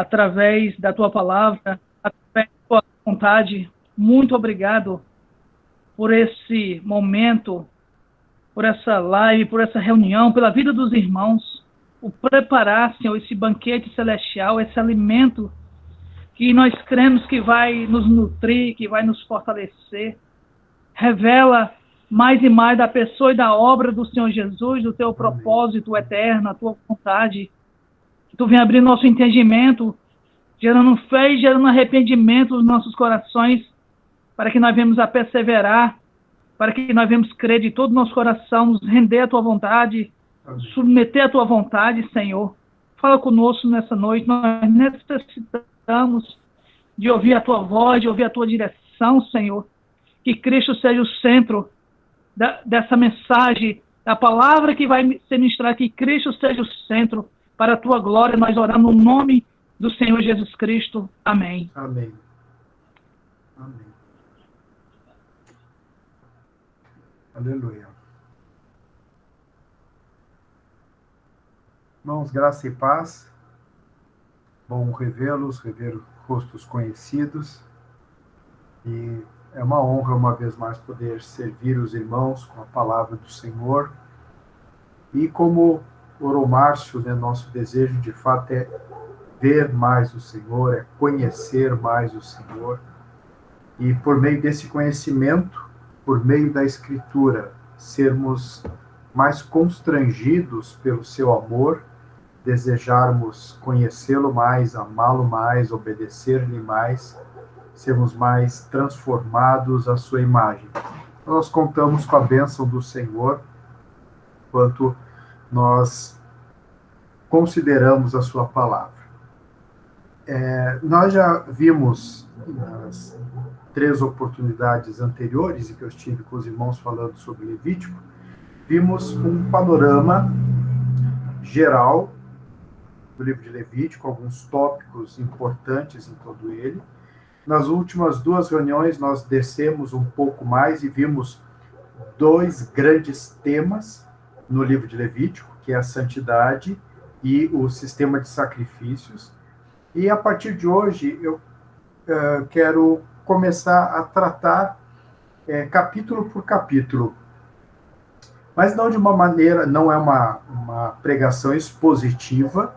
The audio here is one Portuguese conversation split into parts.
através da tua palavra, através da tua vontade. Muito obrigado por esse momento, por essa live, por essa reunião, pela vida dos irmãos, por preparar, Senhor, esse banquete celestial, esse alimento que nós cremos que vai nos nutrir, que vai nos fortalecer. Revela mais e mais da pessoa e da obra do Senhor Jesus, do teu propósito eterno, a tua vontade. Que tu venha abrir nosso entendimento, gerando fé e gerando arrependimento nos nossos corações, para que nós venhamos a perseverar, para que nós venhamos crer de todo o nosso coração, nos render à tua vontade, submeter à tua vontade, Senhor. Fala conosco nessa noite, nós necessitamos de ouvir a tua voz, de ouvir a tua direção, Senhor. Que Cristo seja o centro dessa mensagem, da palavra que vai ser ministrada, que Cristo seja o centro para a tua glória. Nós oramos no nome do Senhor Jesus Cristo. Amém. Amém. Amém. Aleluia. Irmãos, graça e paz. Bom revê-los, rever rostos conhecidos. E é uma honra, uma vez mais, poder servir os irmãos com a palavra do Senhor. E como orou Márcio, né, nosso desejo, de fato, é ver mais o Senhor, é conhecer mais o Senhor. E por meio desse conhecimento, por meio da Escritura, sermos mais constrangidos pelo seu amor, desejarmos conhecê-lo mais, amá-lo mais, obedecer-lhe mais, sermos mais transformados à sua imagem. Nós contamos com a bênção do Senhor, enquanto nós consideramos a sua palavra. Nós já vimos nas 3 oportunidades anteriores, em que eu estive com os irmãos falando sobre Levítico, vimos um panorama geral do livro de Levítico, alguns tópicos importantes em todo ele. Nas últimas 2 reuniões, nós descemos um pouco mais e vimos 2 grandes temas no livro de Levítico, que é a santidade e o sistema de sacrifícios. E a partir de hoje, eu quero começar a tratar capítulo por capítulo. Mas não de uma maneira, não é uma pregação expositiva,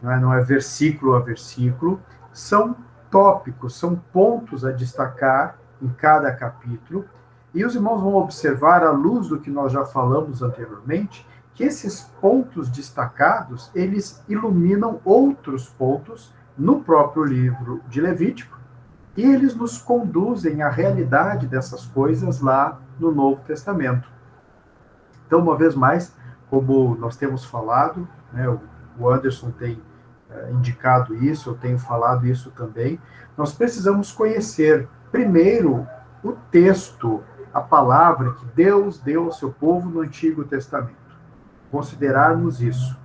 não é versículo a versículo, são tópicos, são pontos a destacar em cada capítulo, e os irmãos vão observar, à luz do que nós já falamos anteriormente, que esses pontos destacados, eles iluminam outros pontos no próprio livro de Levítico, e eles nos conduzem à realidade dessas coisas lá no Novo Testamento. Então, uma vez mais, como nós temos falado, né, o Anderson tem indicado isso, eu tenho falado isso também, nós precisamos conhecer, primeiro, o texto, a palavra que Deus deu ao seu povo no Antigo Testamento. Considerarmos isso.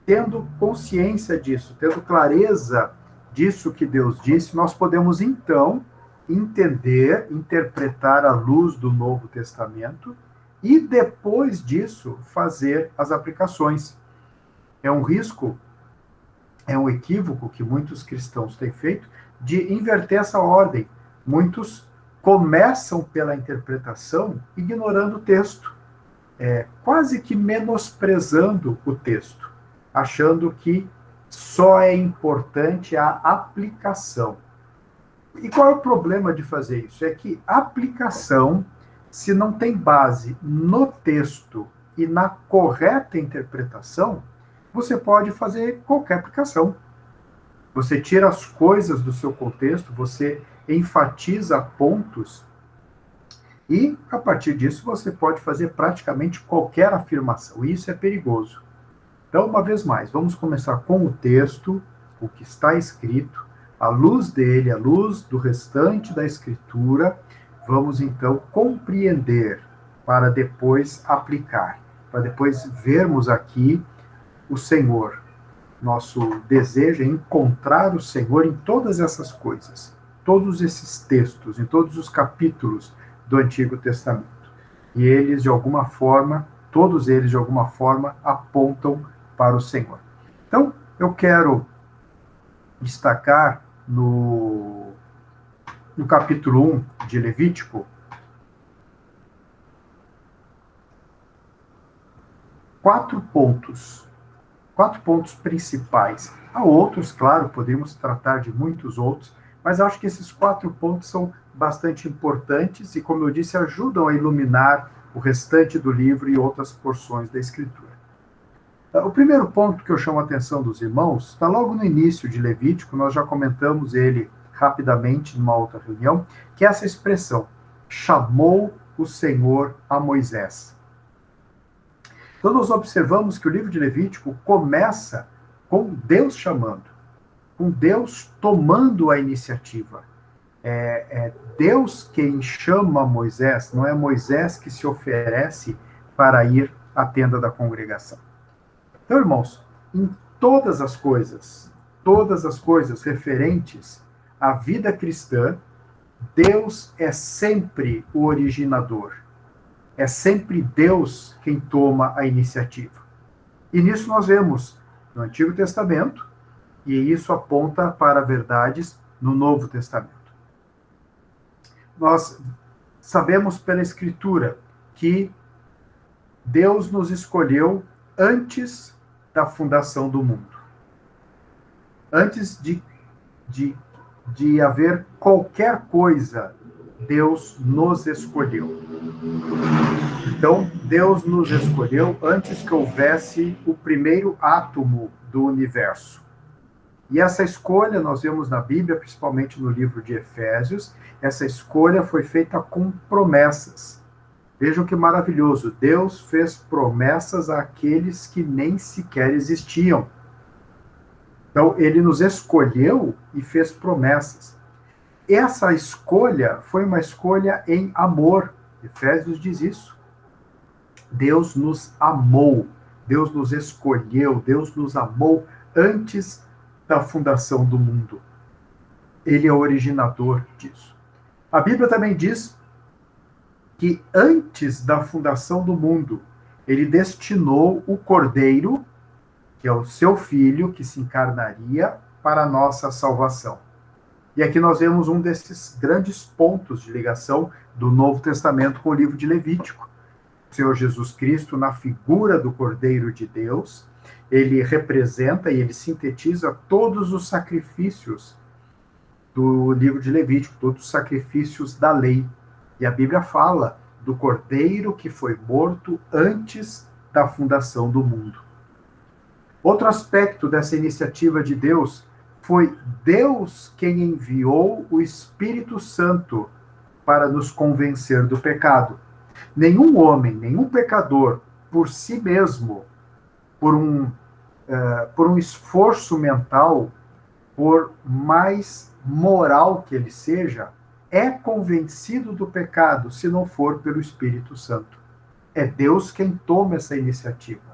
Tendo consciência disso, tendo clareza disso que Deus disse, nós podemos, então, entender, interpretar à luz do Novo Testamento e, depois disso, fazer as aplicações. É um risco, é um equívoco que muitos cristãos têm feito de inverter essa ordem. Muitos começam pela interpretação, ignorando o texto, quase que menosprezando o texto, achando que só é importante a aplicação. E qual é o problema de fazer isso? É que a aplicação, se não tem base no texto e na correta interpretação, você pode fazer qualquer aplicação. Você tira as coisas do seu contexto, você enfatiza pontos, e, a partir disso, você pode fazer praticamente qualquer afirmação. E isso é perigoso. Então, uma vez mais, vamos começar com o texto, o que está escrito, à luz dele, à luz do restante da Escritura, vamos, então, compreender para depois aplicar, para depois vermos aqui o Senhor. Nosso desejo é encontrar o Senhor em todas essas coisas, todos esses textos, em todos os capítulos do Antigo Testamento. E eles, de alguma forma, todos eles, de alguma forma, apontam para o Senhor. Então, eu quero destacar no capítulo 1 de Levítico, 4 pontos principais. Há outros, claro, podemos tratar de muitos outros, mas acho que esses 4 pontos são bastante importantes e, como eu disse, ajudam a iluminar o restante do livro e outras porções da Escritura. O primeiro ponto que eu chamo a atenção dos irmãos está logo no início de Levítico, nós já comentamos ele rapidamente numa outra reunião, que é essa expressão, chamou o Senhor a Moisés. Então nós observamos que o livro de Levítico começa com Deus chamando, com Deus tomando a iniciativa. É Deus quem chama Moisés, não é Moisés que se oferece para ir à tenda da congregação. Então, irmãos, em todas as coisas referentes à vida cristã, Deus é sempre o originador. É sempre Deus quem toma a iniciativa. E nisso nós vemos no Antigo Testamento, e isso aponta para verdades no Novo Testamento. Nós sabemos pela Escritura que Deus nos escolheu antes da fundação do mundo. Antes de haver qualquer coisa, Deus nos escolheu. Então, Deus nos escolheu antes que houvesse o primeiro átomo do universo. E essa escolha nós vemos na Bíblia, principalmente no livro de Efésios, essa escolha foi feita com promessas. Vejam que maravilhoso, Deus fez promessas àqueles que nem sequer existiam. Então, ele nos escolheu e fez promessas. Essa escolha foi uma escolha em amor. Efésios diz isso. Deus nos amou, Deus nos escolheu, Deus nos amou antes da fundação do mundo. Ele é o originador disso. A Bíblia também diz que antes da fundação do mundo, ele destinou o Cordeiro, que é o seu Filho, que se encarnaria para a nossa salvação. E aqui nós vemos um desses grandes pontos de ligação do Novo Testamento com o livro de Levítico. O Senhor Jesus Cristo, na figura do Cordeiro de Deus, ele representa e ele sintetiza todos os sacrifícios do livro de Levítico, todos os sacrifícios da lei. E a Bíblia fala do Cordeiro que foi morto antes da fundação do mundo. Outro aspecto dessa iniciativa de Deus foi Deus quem enviou o Espírito Santo para nos convencer do pecado. Nenhum homem, nenhum pecador, por si mesmo, por um esforço mental, por mais moral que ele seja, é convencido do pecado se não for pelo Espírito Santo. É Deus quem toma essa iniciativa.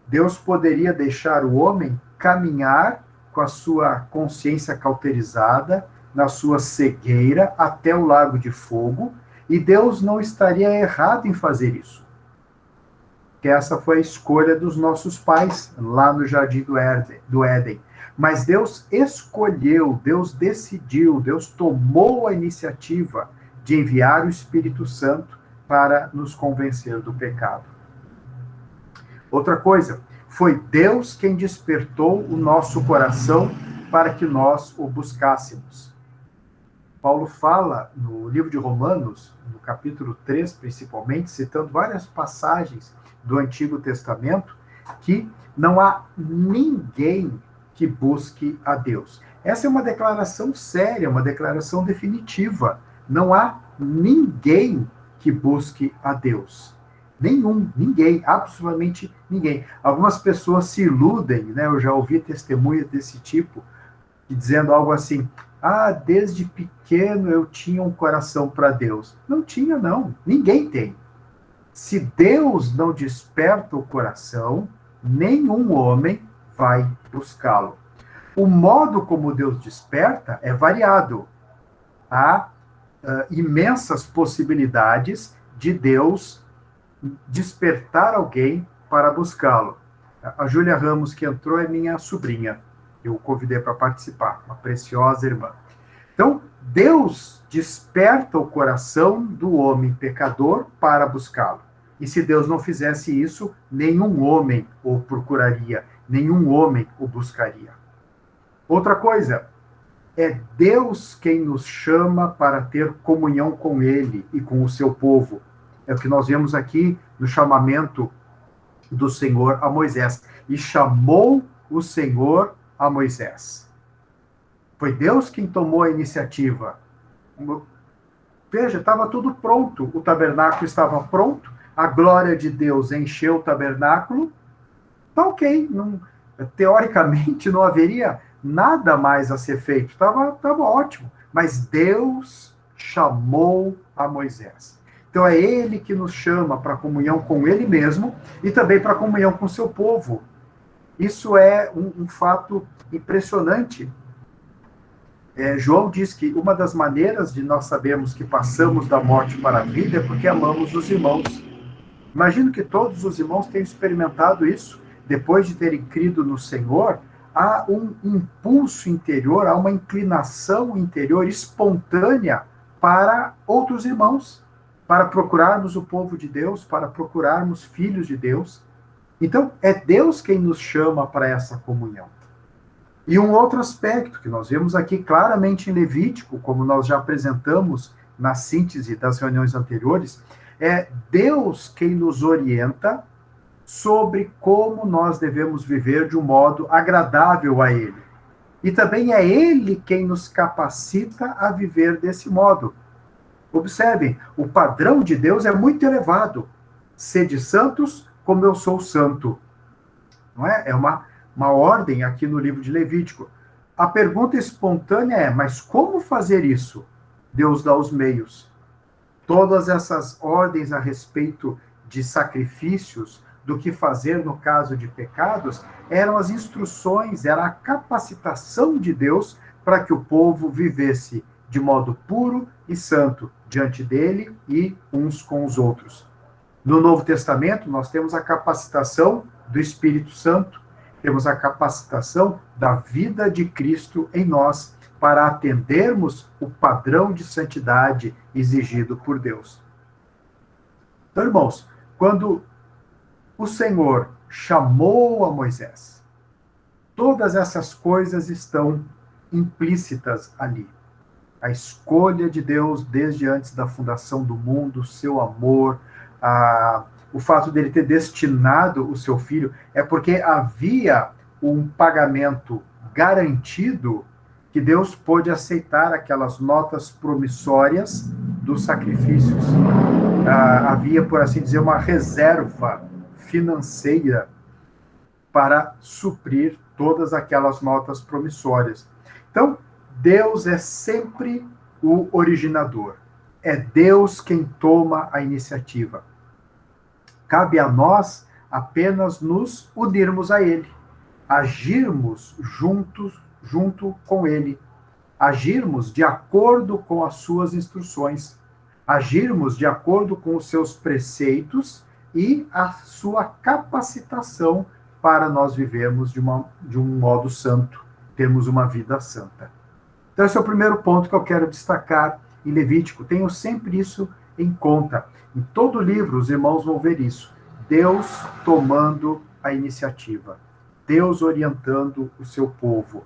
Deus poderia deixar o homem caminhar com a sua consciência cauterizada, na sua cegueira, até o lago de fogo, e Deus não estaria errado em fazer isso. Que essa foi a escolha dos nossos pais, lá no Jardim do Éden. Mas Deus escolheu, Deus decidiu, Deus tomou a iniciativa de enviar o Espírito Santo para nos convencer do pecado. Outra coisa, foi Deus quem despertou o nosso coração para que nós o buscássemos. Paulo fala no livro de Romanos, no capítulo 3 principalmente, citando várias passagens do Antigo Testamento, que não há ninguém que busque a Deus. Essa é uma declaração séria, uma declaração definitiva. Não há ninguém que busque a Deus. Ninguém, absolutamente ninguém. Algumas pessoas se iludem, né? Eu já ouvi testemunhas desse tipo, dizendo algo assim, desde pequeno eu tinha um coração para Deus. Não tinha, não. Ninguém tem. Se Deus não desperta o coração, nenhum homem vai buscá-lo. O modo como Deus desperta é variado. Há imensas possibilidades de Deus despertar alguém para buscá-lo. A Júlia Ramos, que entrou, é minha sobrinha. eu o convidei para participar, uma preciosa irmã. Então, Deus desperta o coração do homem pecador para buscá-lo. E se Deus não fizesse isso, nenhum homem o procuraria, nenhum homem o buscaria. Outra coisa, é Deus quem nos chama para ter comunhão com Ele e com o seu povo. É o que nós vemos aqui no chamamento do Senhor a Moisés. E chamou o Senhor a Moisés. Foi Deus quem tomou a iniciativa. Veja, estava tudo pronto. O tabernáculo estava pronto. A glória de Deus encheu o tabernáculo. Tá ok. Teoricamente, não haveria nada mais a ser feito. Estava ótimo. Mas Deus chamou a Moisés. Então é Ele que nos chama para comunhão com Ele mesmo e também para comunhão com o seu povo. Isso é um fato impressionante. João diz que uma das maneiras de nós sabermos que passamos da morte para a vida é porque amamos os irmãos. Imagino que todos os irmãos tenham experimentado isso. Depois de terem crido no Senhor, há um impulso interior, há uma inclinação interior espontânea para outros irmãos, para procurarmos o povo de Deus, para procurarmos filhos de Deus. Então, é Deus quem nos chama para essa comunhão. E um outro aspecto que nós vemos aqui claramente em Levítico, como nós já apresentamos na síntese das reuniões anteriores, é Deus quem nos orienta sobre como nós devemos viver de um modo agradável a Ele. E também é Ele quem nos capacita a viver desse modo. Observem, o padrão de Deus é muito elevado. Sede santos como eu sou santo. Não é? É uma ordem aqui no livro de Levítico. A pergunta espontânea é, mas como fazer isso? Deus dá os meios. Todas essas ordens a respeito de sacrifícios, do que fazer no caso de pecados, eram as instruções, era a capacitação de Deus para que o povo vivesse de modo puro e santo diante dele e uns com os outros. No Novo Testamento, nós temos a capacitação do Espírito Santo, temos a capacitação da vida de Cristo em nós, para atendermos o padrão de santidade exigido por Deus. Então, irmãos, quando o Senhor chamou a Moisés, todas essas coisas estão implícitas ali. A escolha de Deus desde antes da fundação do mundo, o seu amor, o fato dele ter destinado o seu filho, é porque havia um pagamento garantido que Deus pôde aceitar aquelas notas promissórias dos sacrifícios. Havia, por assim dizer, uma reserva financeira para suprir todas aquelas notas promissórias. Então, Deus é sempre o originador. É Deus quem toma a iniciativa. Cabe a nós apenas nos unirmos a Ele, agirmos junto com Ele, agirmos de acordo com as suas instruções, agirmos de acordo com os seus preceitos e a sua capacitação para nós vivermos de um modo santo, termos uma vida santa. Então, esse é o primeiro ponto que eu quero destacar em Levítico. Tenham sempre isso em conta. Em todo livro, os irmãos vão ver isso. Deus tomando a iniciativa. Deus orientando o seu povo.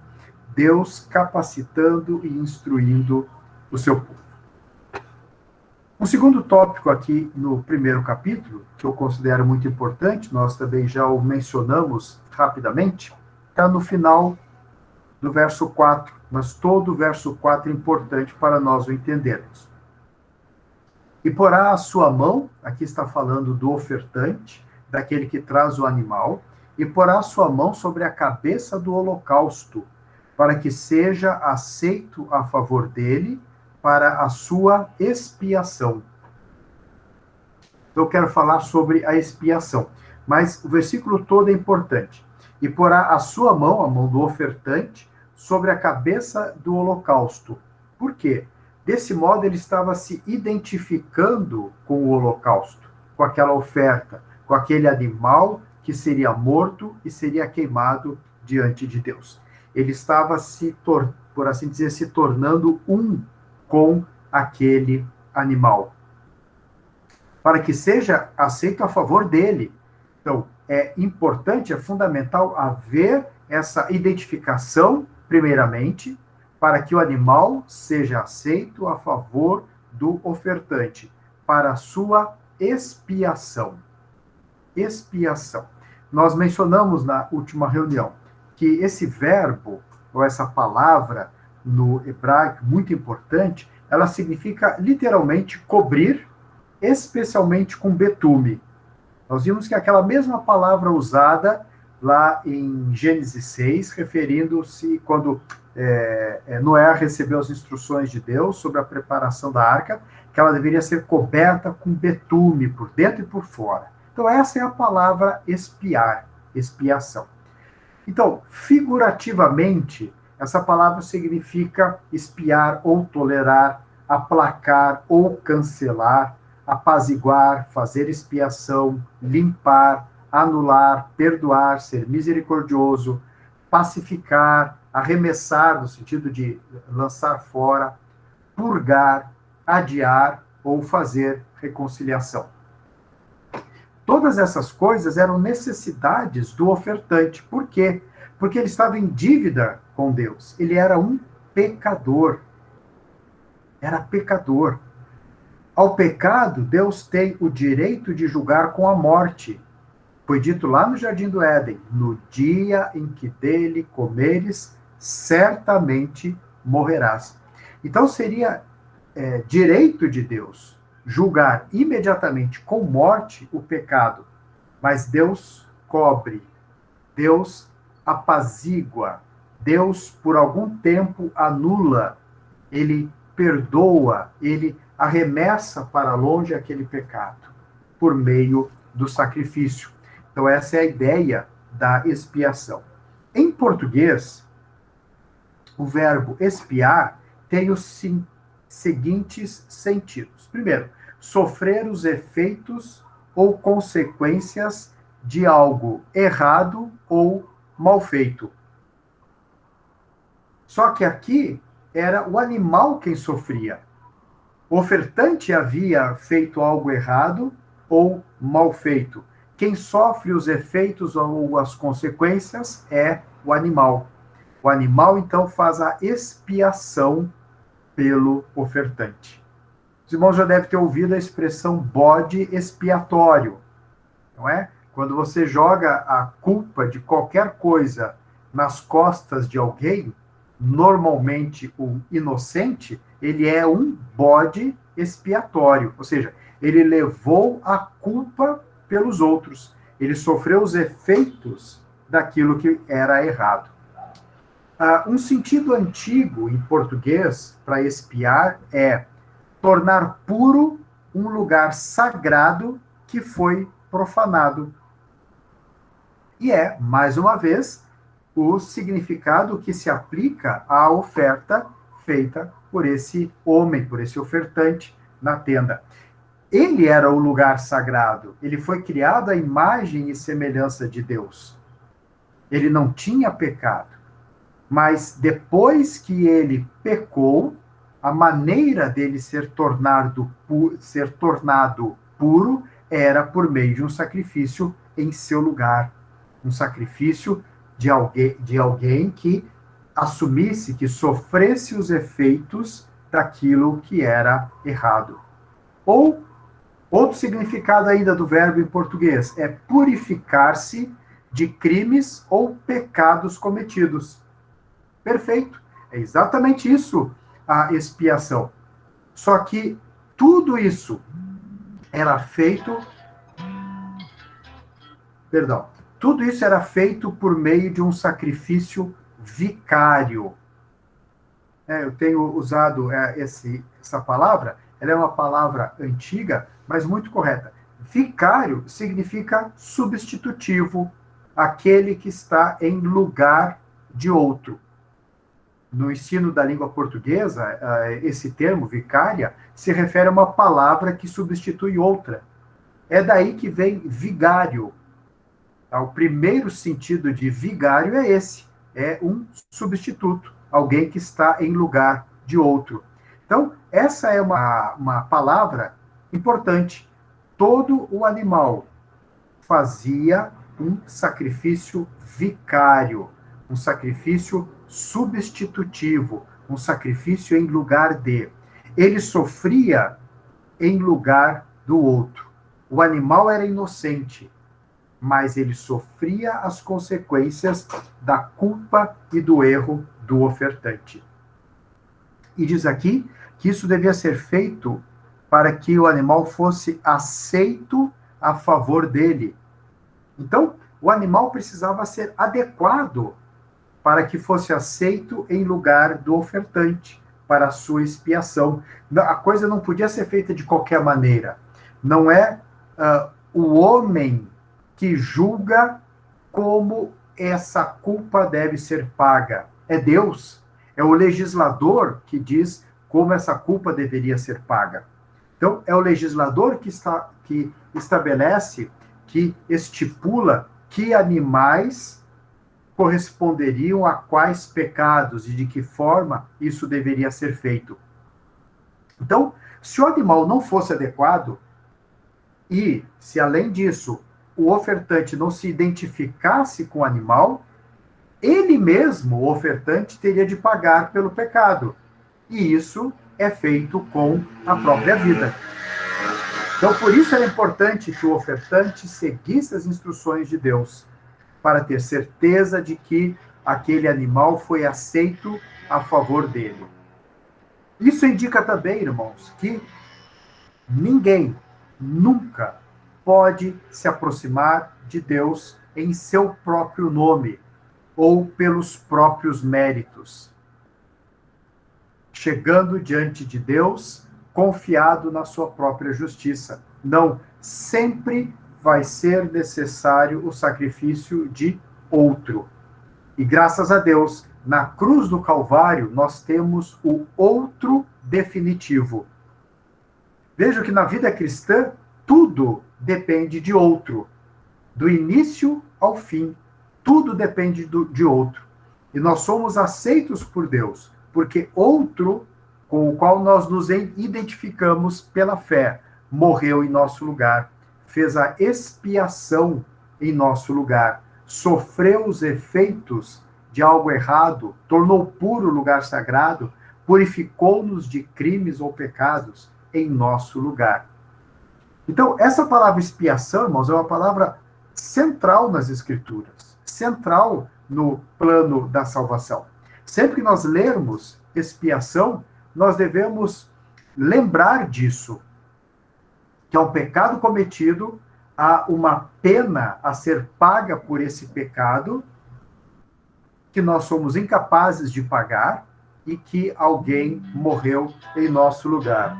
Deus capacitando e instruindo o seu povo. Um segundo tópico aqui no primeiro capítulo, que eu considero muito importante, nós também já o mencionamos rapidamente, está no final do verso 4, mas todo o verso 4 é importante para nós o entendermos. E porá a sua mão, aqui está falando do ofertante, daquele que traz o animal, e porá a sua mão sobre a cabeça do holocausto, para que seja aceito a favor dele, para a sua expiação. Eu quero falar sobre a expiação, mas o versículo todo é importante. E porá a sua mão, a mão do ofertante, sobre a cabeça do holocausto. Por quê? Desse modo ele estava se identificando com o holocausto, com aquela oferta, com aquele animal que seria morto e seria queimado diante de Deus. ele estava por assim dizer, se tornando um com aquele animal, para que seja aceito a favor dele. Então, é importante, é fundamental haver essa identificação, primeiramente, para que o animal seja aceito a favor do ofertante, para a sua expiação. Expiação. Nós mencionamos na última reunião que esse verbo, ou essa palavra no hebraico, muito importante, ela significa literalmente cobrir, especialmente com betume. Nós vimos que aquela mesma palavra usada lá em Gênesis 6, referindo-se quando Noé recebeu as instruções de Deus sobre a preparação da arca, que ela deveria ser coberta com betume, por dentro e por fora. Então, essa é a palavra expiar, expiação. Então, figurativamente, essa palavra significa espiar ou tolerar, aplacar ou cancelar, apaziguar, fazer expiação, limpar, anular, perdoar, ser misericordioso, pacificar, arremessar, no sentido de lançar fora, purgar, adiar ou fazer reconciliação. Todas essas coisas eram necessidades do ofertante. Por quê? Porque ele estava em dívida com Deus. Ele era um pecador. Era pecador. Ao pecado, Deus tem o direito de julgar com a morte. Foi dito lá no Jardim do Éden: no dia em que dele comeres, certamente morrerás. Então seria direito de Deus julgar imediatamente com morte o pecado, mas Deus cobre, Deus apazigua, Deus por algum tempo anula, ele perdoa, ele arremessa para longe aquele pecado por meio do sacrifício. Então essa é a ideia da expiação. Em português, o verbo expiar tem os seguintes sentidos. Primeiro, sofrer os efeitos ou consequências de algo errado ou mal feito. Só que aqui era o animal quem sofria. O ofertante havia feito algo errado ou mal feito. Quem sofre os efeitos ou as consequências é o animal. O animal, então, faz a expiação pelo ofertante. Os irmãos já devem ter ouvido a expressão bode expiatório, não é? Quando você joga a culpa de qualquer coisa nas costas de alguém, normalmente o inocente, ele é um bode expiatório, ou seja, ele levou a culpa pelos outros, ele sofreu os efeitos daquilo que era errado. Um sentido antigo em português para expiar é tornar puro um lugar sagrado que foi profanado. E mais uma vez, o significado que se aplica à oferta feita por esse homem, por esse ofertante na tenda. Ele era o lugar sagrado, ele foi criado à imagem e semelhança de Deus. Ele não tinha pecado, mas depois que ele pecou, a maneira dele ser tornado puro era por meio de um sacrifício em seu lugar. Um sacrifício de alguém que assumisse, que sofresse os efeitos daquilo que era errado. Ou, outro significado ainda do verbo em português, é purificar-se de crimes ou pecados cometidos. Perfeito. É exatamente isso a expiação. Só que tudo isso era feito... Tudo isso era feito por meio de um sacrifício vicário. Eu tenho usado essa palavra, ela é uma palavra antiga, mas muito correta. Vicário significa substitutivo, aquele que está em lugar de outro. No ensino da língua portuguesa, esse termo, vicária, se refere a uma palavra que substitui outra. É daí que vem vigário. O primeiro sentido de vigário é esse, é um substituto, alguém que está em lugar de outro. Então, essa é uma palavra importante. Todo o animal fazia um sacrifício vicário, um sacrifício substitutivo, um sacrifício em lugar de. Ele sofria em lugar do outro. O animal era inocente, mas ele sofria as consequências da culpa e do erro do ofertante. E diz aqui que isso devia ser feito para que o animal fosse aceito a favor dele. Então, o animal precisava ser adequado para que fosse aceito em lugar do ofertante, para a sua expiação. A coisa não podia ser feita de qualquer maneira. Não é o homem que julga como essa culpa deve ser paga. É Deus. É o legislador que diz como essa culpa deveria ser paga. Então, é o legislador que estabelece, que estipula que animais corresponderiam a quais pecados e de que forma isso deveria ser feito. Então, se o animal não fosse adequado, e se além disso o ofertante não se identificasse com o animal, ele mesmo, o ofertante, teria de pagar pelo pecado. E isso é feito com a própria vida. Então, por isso era importante que o ofertante seguisse as instruções de Deus, para ter certeza de que aquele animal foi aceito a favor dele. Isso indica também, irmãos, que ninguém nunca pode se aproximar de Deus em seu próprio nome ou pelos próprios méritos, chegando diante de Deus confiado na sua própria justiça. Não, sempre vai ser necessário o sacrifício de outro. E graças a Deus, na cruz do Calvário, nós temos o outro definitivo. Veja que na vida cristã, tudo depende de outro. Do início ao fim, tudo depende de outro. E nós somos aceitos por Deus, porque outro, com o qual nós nos identificamos pela fé, morreu em nosso lugar, fez a expiação em nosso lugar, sofreu os efeitos de algo errado, tornou puro o lugar sagrado, purificou-nos de crimes ou pecados em nosso lugar. Então, essa palavra expiação, irmãos, é uma palavra central nas Escrituras, central no plano da salvação. Sempre que nós lermos expiação, nós devemos lembrar disso, que é um pecado cometido, há uma pena a ser paga por esse pecado, que nós somos incapazes de pagar e que alguém morreu em nosso lugar.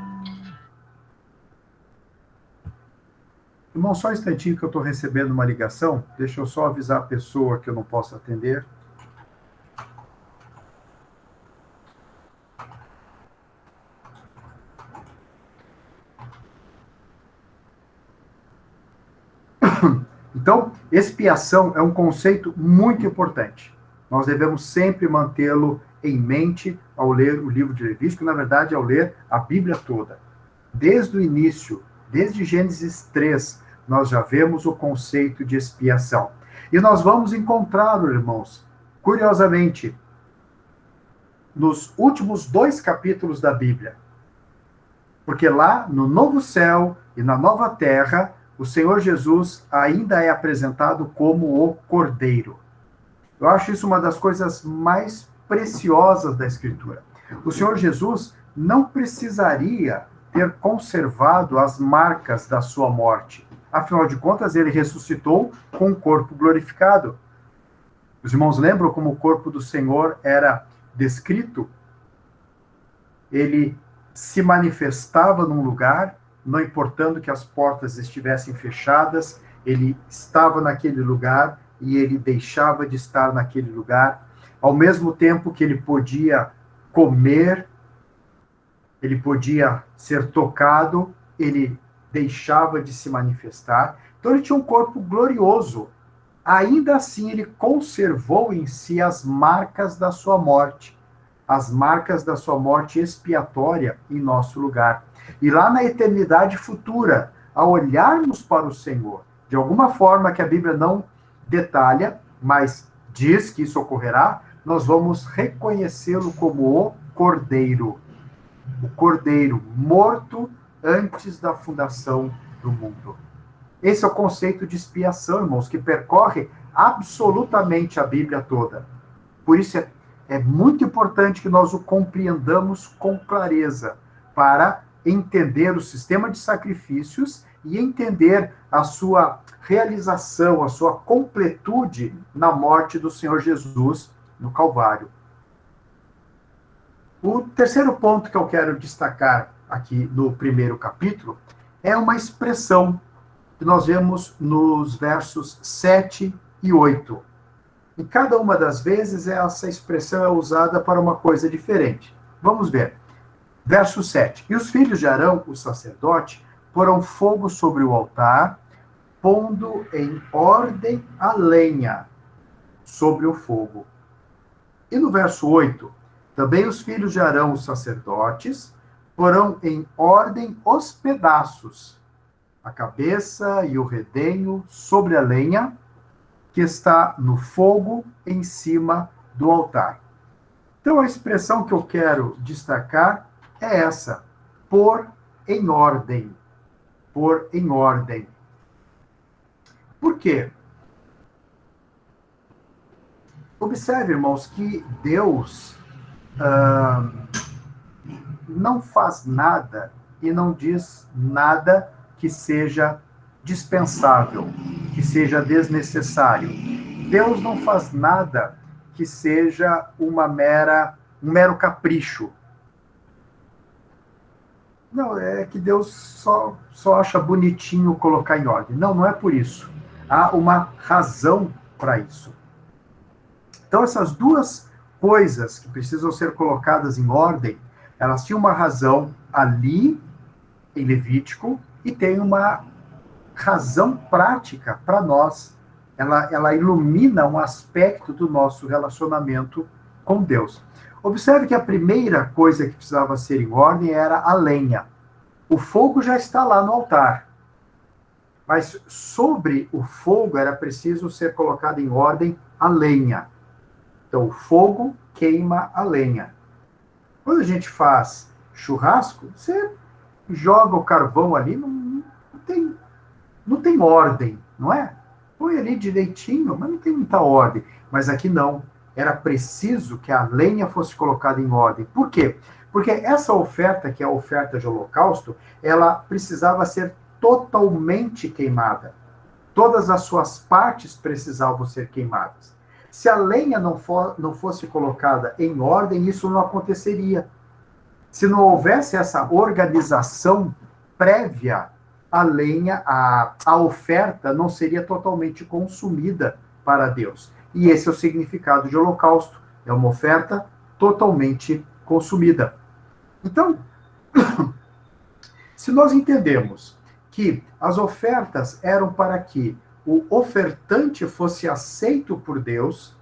Irmão, só um instantinho que eu estou recebendo uma ligação. Deixa eu só avisar a pessoa que eu não posso atender. Então, expiação é um conceito muito importante. Nós devemos sempre mantê-lo em mente ao ler o livro de Levítico, na verdade, ao ler a Bíblia toda. Desde o início, desde Gênesis 3, nós já vemos o conceito de expiação. E nós vamos encontrá-lo, irmãos, curiosamente, nos últimos 2 capítulos da Bíblia. Porque lá, no novo céu e na nova terra, o Senhor Jesus ainda é apresentado como o Cordeiro. Eu acho isso uma das coisas mais preciosas da Escritura. O Senhor Jesus não precisaria ter conservado as marcas da sua morte. Afinal de contas, ele ressuscitou com um corpo glorificado. Os irmãos lembram como o corpo do Senhor era descrito? Ele se manifestava num lugar, não importando que as portas estivessem fechadas, ele estava naquele lugar e ele deixava de estar naquele lugar. Ao mesmo tempo que ele podia comer, ele podia ser tocado, ele deixava de se manifestar. Então ele tinha um corpo glorioso, ainda assim ele conservou em si as marcas da sua morte, as marcas da sua morte expiatória em nosso lugar. E lá na eternidade futura, ao olharmos para o Senhor, de alguma forma que a Bíblia não detalha, mas diz que isso ocorrerá, nós vamos reconhecê-lo como o Cordeiro morto antes da fundação do mundo. Esse é o conceito de expiação, irmãos, que percorre absolutamente a Bíblia toda. Por isso é muito importante que nós o compreendamos com clareza, para entender o sistema de sacrifícios e entender a sua realização, a sua completude na morte do Senhor Jesus no Calvário. O terceiro ponto que eu quero destacar aqui no primeiro capítulo é uma expressão que nós vemos nos versos 7 e 8. E cada uma das vezes essa expressão é usada para uma coisa diferente. Vamos ver. Verso 7. E os filhos de Arão, o sacerdote, porão fogo sobre o altar, pondo em ordem a lenha sobre o fogo. E no verso 8, também os filhos de Arão, os sacerdotes, porão em ordem os pedaços, a cabeça e o redenho sobre a lenha, que está no fogo em cima do altar. Então, a expressão que eu quero destacar é essa: pôr em ordem. Pôr em ordem. Por quê? Observe, irmãos, que Deus não faz nada e não diz nada que seja dispensável, que seja desnecessário. Deus não faz nada que seja um mero capricho. Não, é que Deus só acha bonitinho colocar em ordem. Não, não é por isso. Há uma razão para isso. Então, essas duas coisas que precisam ser colocadas em ordem, elas tinham uma razão ali, em Levítico, e tem uma razão prática para nós. Ela ilumina um aspecto do nosso relacionamento com Deus. Observe que a primeira coisa que precisava ser em ordem era a lenha. O fogo já está lá no altar. Mas sobre o fogo era preciso ser colocado em ordem a lenha. Então, o fogo queima a lenha. Quando a gente faz churrasco, você joga o carvão ali, não tem ordem, não é? Põe ali direitinho, mas não tem muita ordem. Mas aqui não. Era preciso que a lenha fosse colocada em ordem. Por quê? Porque essa oferta, que é a oferta de holocausto, ela precisava ser totalmente queimada. Todas as suas partes precisavam ser queimadas. Se a lenha não fosse colocada em ordem, isso não aconteceria. Se não houvesse essa organização prévia, a lenha, a oferta não seria totalmente consumida para Deus. E esse é o significado de holocausto. É uma oferta totalmente consumida. Então, se nós entendemos que as ofertas eram para que o ofertante fosse aceito por Deus,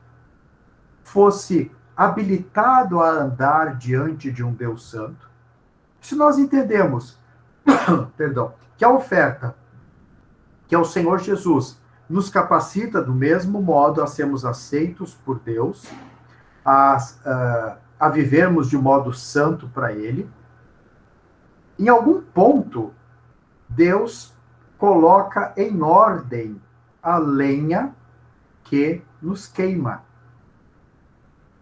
fosse habilitado a andar diante de um Deus santo, se nós entendemos, que a oferta, que é o Senhor Jesus, nos capacita do mesmo modo a sermos aceitos por Deus, a vivermos de modo santo para Ele, em algum ponto, Deus coloca em ordem a lenha que nos queima.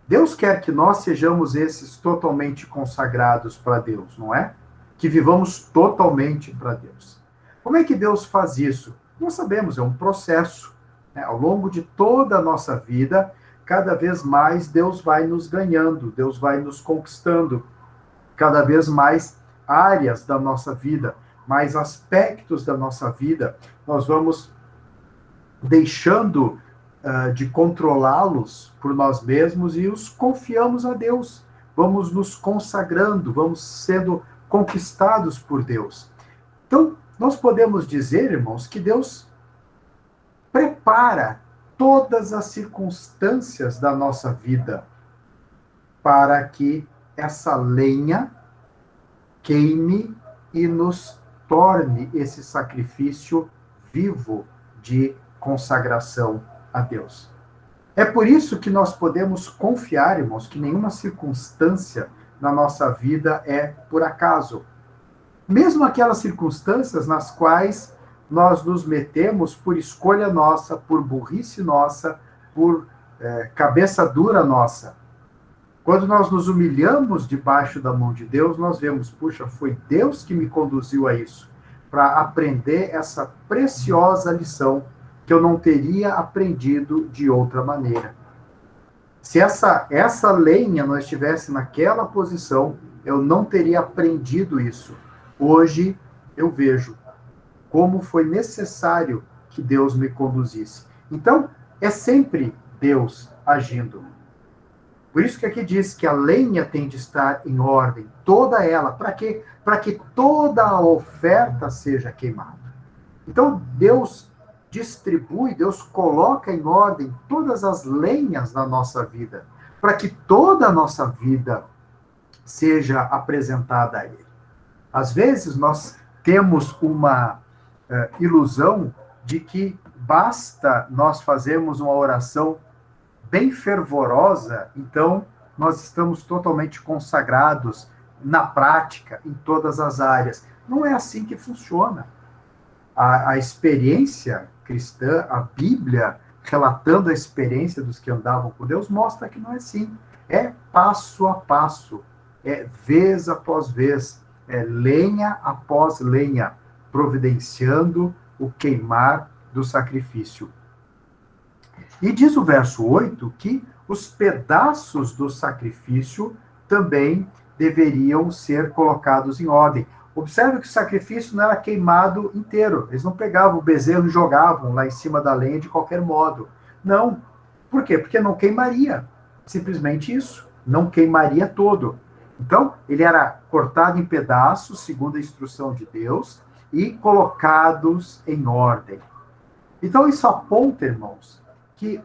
Deus quer que nós sejamos esses totalmente consagrados para Deus, não é? Que vivamos totalmente para Deus. Como é que Deus faz isso? Nós sabemos, é um processo. Né? Ao longo de toda a nossa vida, cada vez mais Deus vai nos ganhando, Deus vai nos conquistando. Cada vez mais áreas da nossa vida, mais aspectos da nossa vida, nós vamos deixando de controlá-los por nós mesmos e os confiamos a Deus. Vamos nos consagrando, vamos sendo conquistados por Deus. Então, nós podemos dizer, irmãos, que Deus prepara todas as circunstâncias da nossa vida para que essa lenha queime e nos torne esse sacrifício vivo de consagração a Deus. É por isso que nós podemos confiar, irmãos, que nenhuma circunstância na nossa vida é por acaso. Mesmo aquelas circunstâncias nas quais nós nos metemos por escolha nossa, por burrice nossa, por cabeça dura nossa. Quando nós nos humilhamos debaixo da mão de Deus, nós vemos, puxa, foi Deus que me conduziu a isso, para aprender essa preciosa lição que eu não teria aprendido de outra maneira. Se essa lenha não estivesse naquela posição, eu não teria aprendido isso. Hoje eu vejo como foi necessário que Deus me conduzisse. Então, é sempre Deus agindo. Por isso que aqui diz que a lenha tem de estar em ordem, toda ela, para quê? Para que toda a oferta seja queimada. Então, Deus distribui, Deus coloca em ordem todas as lenhas na nossa vida, para que toda a nossa vida seja apresentada a Ele. Às vezes, nós temos uma ilusão de que basta nós fazermos uma oração bem fervorosa, então nós estamos totalmente consagrados na prática, em todas as áreas. Não é assim que funciona. A experiência cristã, a Bíblia, relatando a experiência dos que andavam com Deus, mostra que não é assim. É passo a passo, é vez após vez, é lenha após lenha, providenciando o queimar do sacrifício. E diz o verso 8 que os pedaços do sacrifício também deveriam ser colocados em ordem. Observe que o sacrifício não era queimado inteiro. Eles não pegavam o bezerro e jogavam lá em cima da lenha de qualquer modo. Não. Por quê? Porque não queimaria. Simplesmente isso. Não queimaria todo. Então, ele era cortado em pedaços, segundo a instrução de Deus, e colocados em ordem. Então, isso aponta, irmãos, que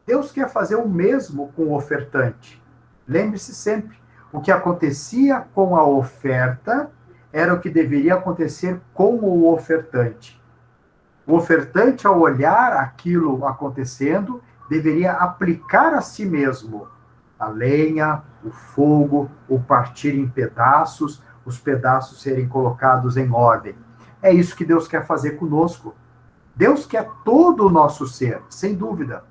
Deus quer fazer o mesmo com o ofertante. Lembre-se sempre, o que acontecia com a oferta era o que deveria acontecer com o ofertante. O ofertante, ao olhar aquilo acontecendo, deveria aplicar a si mesmo a lenha, o fogo, o partir em pedaços, os pedaços serem colocados em ordem. É isso que Deus quer fazer conosco. Deus quer todo o nosso ser, sem dúvida,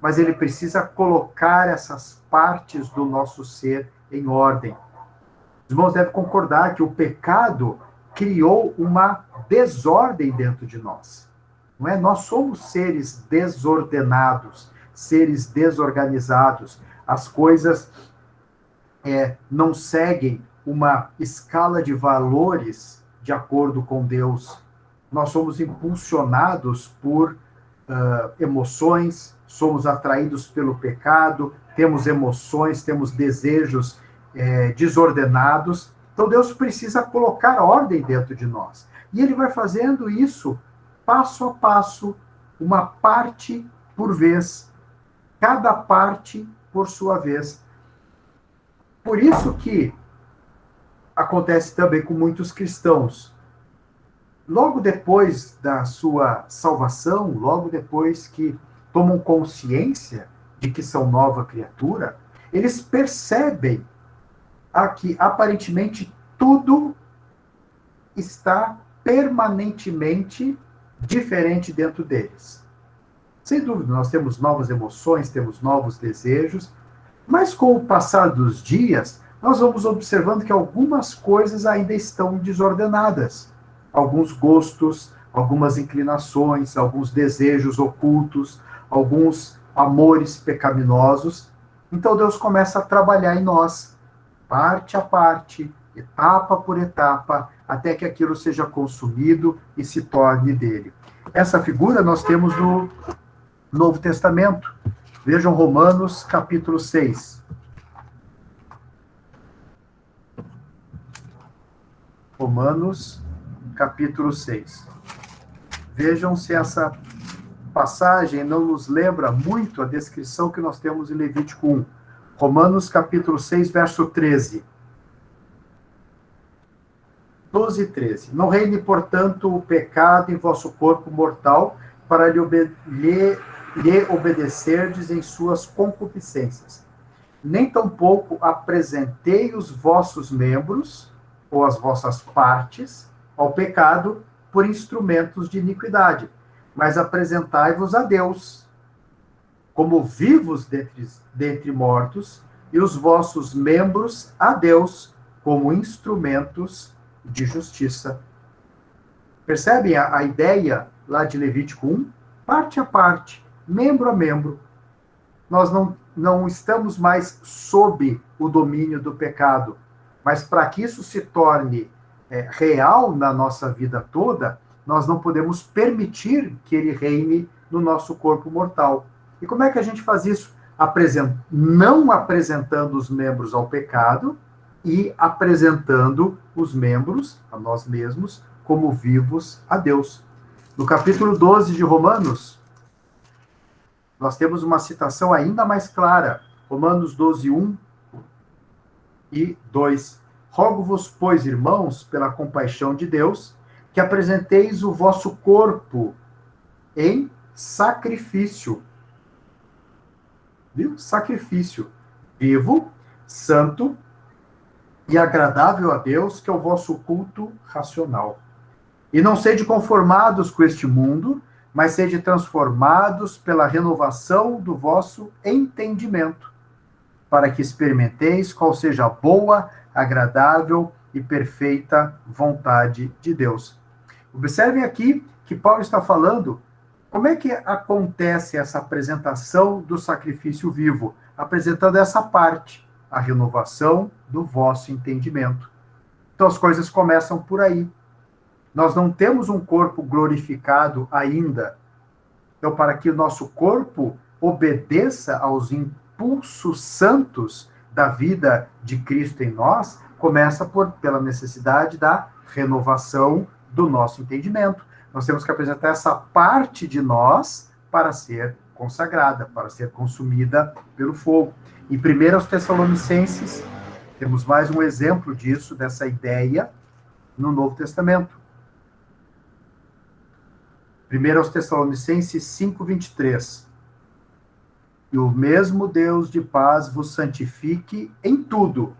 mas Ele precisa colocar essas partes do nosso ser em ordem. Os irmãos devem concordar que o pecado criou uma desordem dentro de nós. Não é? Nós somos seres desordenados, seres desorganizados. As coisas não seguem uma escala de valores de acordo com Deus. Nós somos impulsionados por emoções, somos atraídos pelo pecado, temos emoções, temos desejos desordenados. Então Deus precisa colocar ordem dentro de nós. E Ele vai fazendo isso passo a passo, uma parte por vez, cada parte por sua vez. Por isso que acontece também com muitos cristãos. Logo depois da sua salvação, logo depois que tomam consciência de que são nova criatura, eles percebem que aparentemente tudo está permanentemente diferente dentro deles. Sem dúvida, nós temos novas emoções, temos novos desejos, mas com o passar dos dias, nós vamos observando que algumas coisas ainda estão desordenadas. Alguns gostos, algumas inclinações, alguns desejos ocultos, alguns amores pecaminosos. Então Deus começa a trabalhar em nós, parte a parte, etapa por etapa, até que aquilo seja consumido e se torne dele. Essa figura nós temos no Novo Testamento. Vejam Romanos, capítulo 6. Romanos, capítulo 6. Vejam se essa passagem não nos lembra muito a descrição que nós temos em Levítico 1. Romanos capítulo 6, verso 13. 12 e 13. Não reine, portanto, o pecado em vosso corpo mortal, para lhe obedecerdes em suas concupiscências. Nem tampouco apresentei os vossos membros, ou as vossas partes, ao pecado por instrumentos de iniquidade, mas apresentai-vos a Deus, como vivos dentre mortos, e os vossos membros a Deus, como instrumentos de justiça. Percebem a ideia lá de Levítico 1? Parte a parte, membro a membro. Nós não estamos mais sob o domínio do pecado, mas para que isso se torne real na nossa vida toda, nós não podemos permitir que ele reine no nosso corpo mortal. E como é que a gente faz isso? Não apresentando os membros ao pecado e apresentando os membros, a nós mesmos, como vivos a Deus. No capítulo 12 de Romanos, nós temos uma citação ainda mais clara. Romanos 12, 1 e 2. Rogo-vos, pois, irmãos, pela compaixão de Deus, que apresenteis o vosso corpo em sacrifício. Viu? Sacrifício vivo, santo e agradável a Deus, que é o vosso culto racional. E não sede conformados com este mundo, mas sede transformados pela renovação do vosso entendimento, para que experimenteis qual seja a boa, agradável e perfeita vontade de Deus. Observem aqui que Paulo está falando como é que acontece essa apresentação do sacrifício vivo, apresentando essa parte, a renovação do vosso entendimento. Então as coisas começam por aí. Nós não temos um corpo glorificado ainda. Então, para que o nosso corpo obedeça aos impulsos santos da vida de Cristo em nós, começa pela necessidade da renovação do nosso entendimento. Nós temos que apresentar essa parte de nós para ser consagrada, para ser consumida pelo fogo. Em 1 Tessalonicenses, temos mais um exemplo disso, dessa ideia, no Novo Testamento. 1 Tessalonicenses 5, 23. E o mesmo Deus de paz vos santifique em tudo,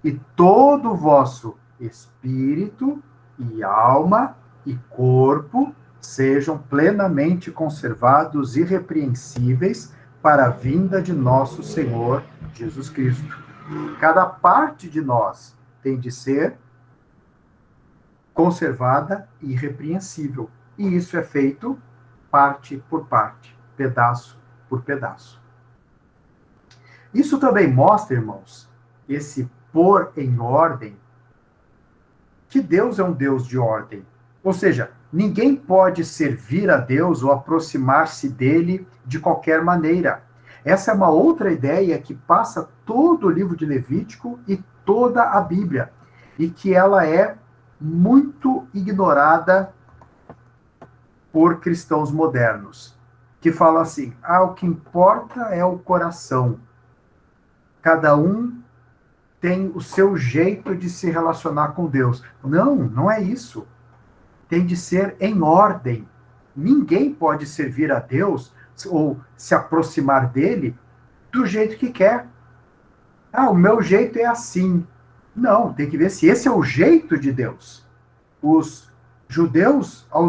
e todo o vosso espírito e alma e corpo sejam plenamente conservados irrepreensíveis para a vinda de nosso Senhor Jesus Cristo. Cada parte de nós tem de ser conservada e irrepreensível. E isso é feito parte por parte, pedaço por pedaço. Isso também mostra, irmãos, esse pôr em ordem, que Deus é um Deus de ordem. Ou seja, ninguém pode servir a Deus ou aproximar-se dele de qualquer maneira. Essa é uma outra ideia que passa todo o livro de Levítico e toda a Bíblia, e que ela é muito ignorada por cristãos modernos, que falam assim: o que importa é o coração. Cada um tem o seu jeito de se relacionar com Deus. Não, não é isso. Tem de ser em ordem. Ninguém pode servir a Deus ou se aproximar dele do jeito que quer. O meu jeito é assim. Não, tem que ver se esse é o jeito de Deus. Aos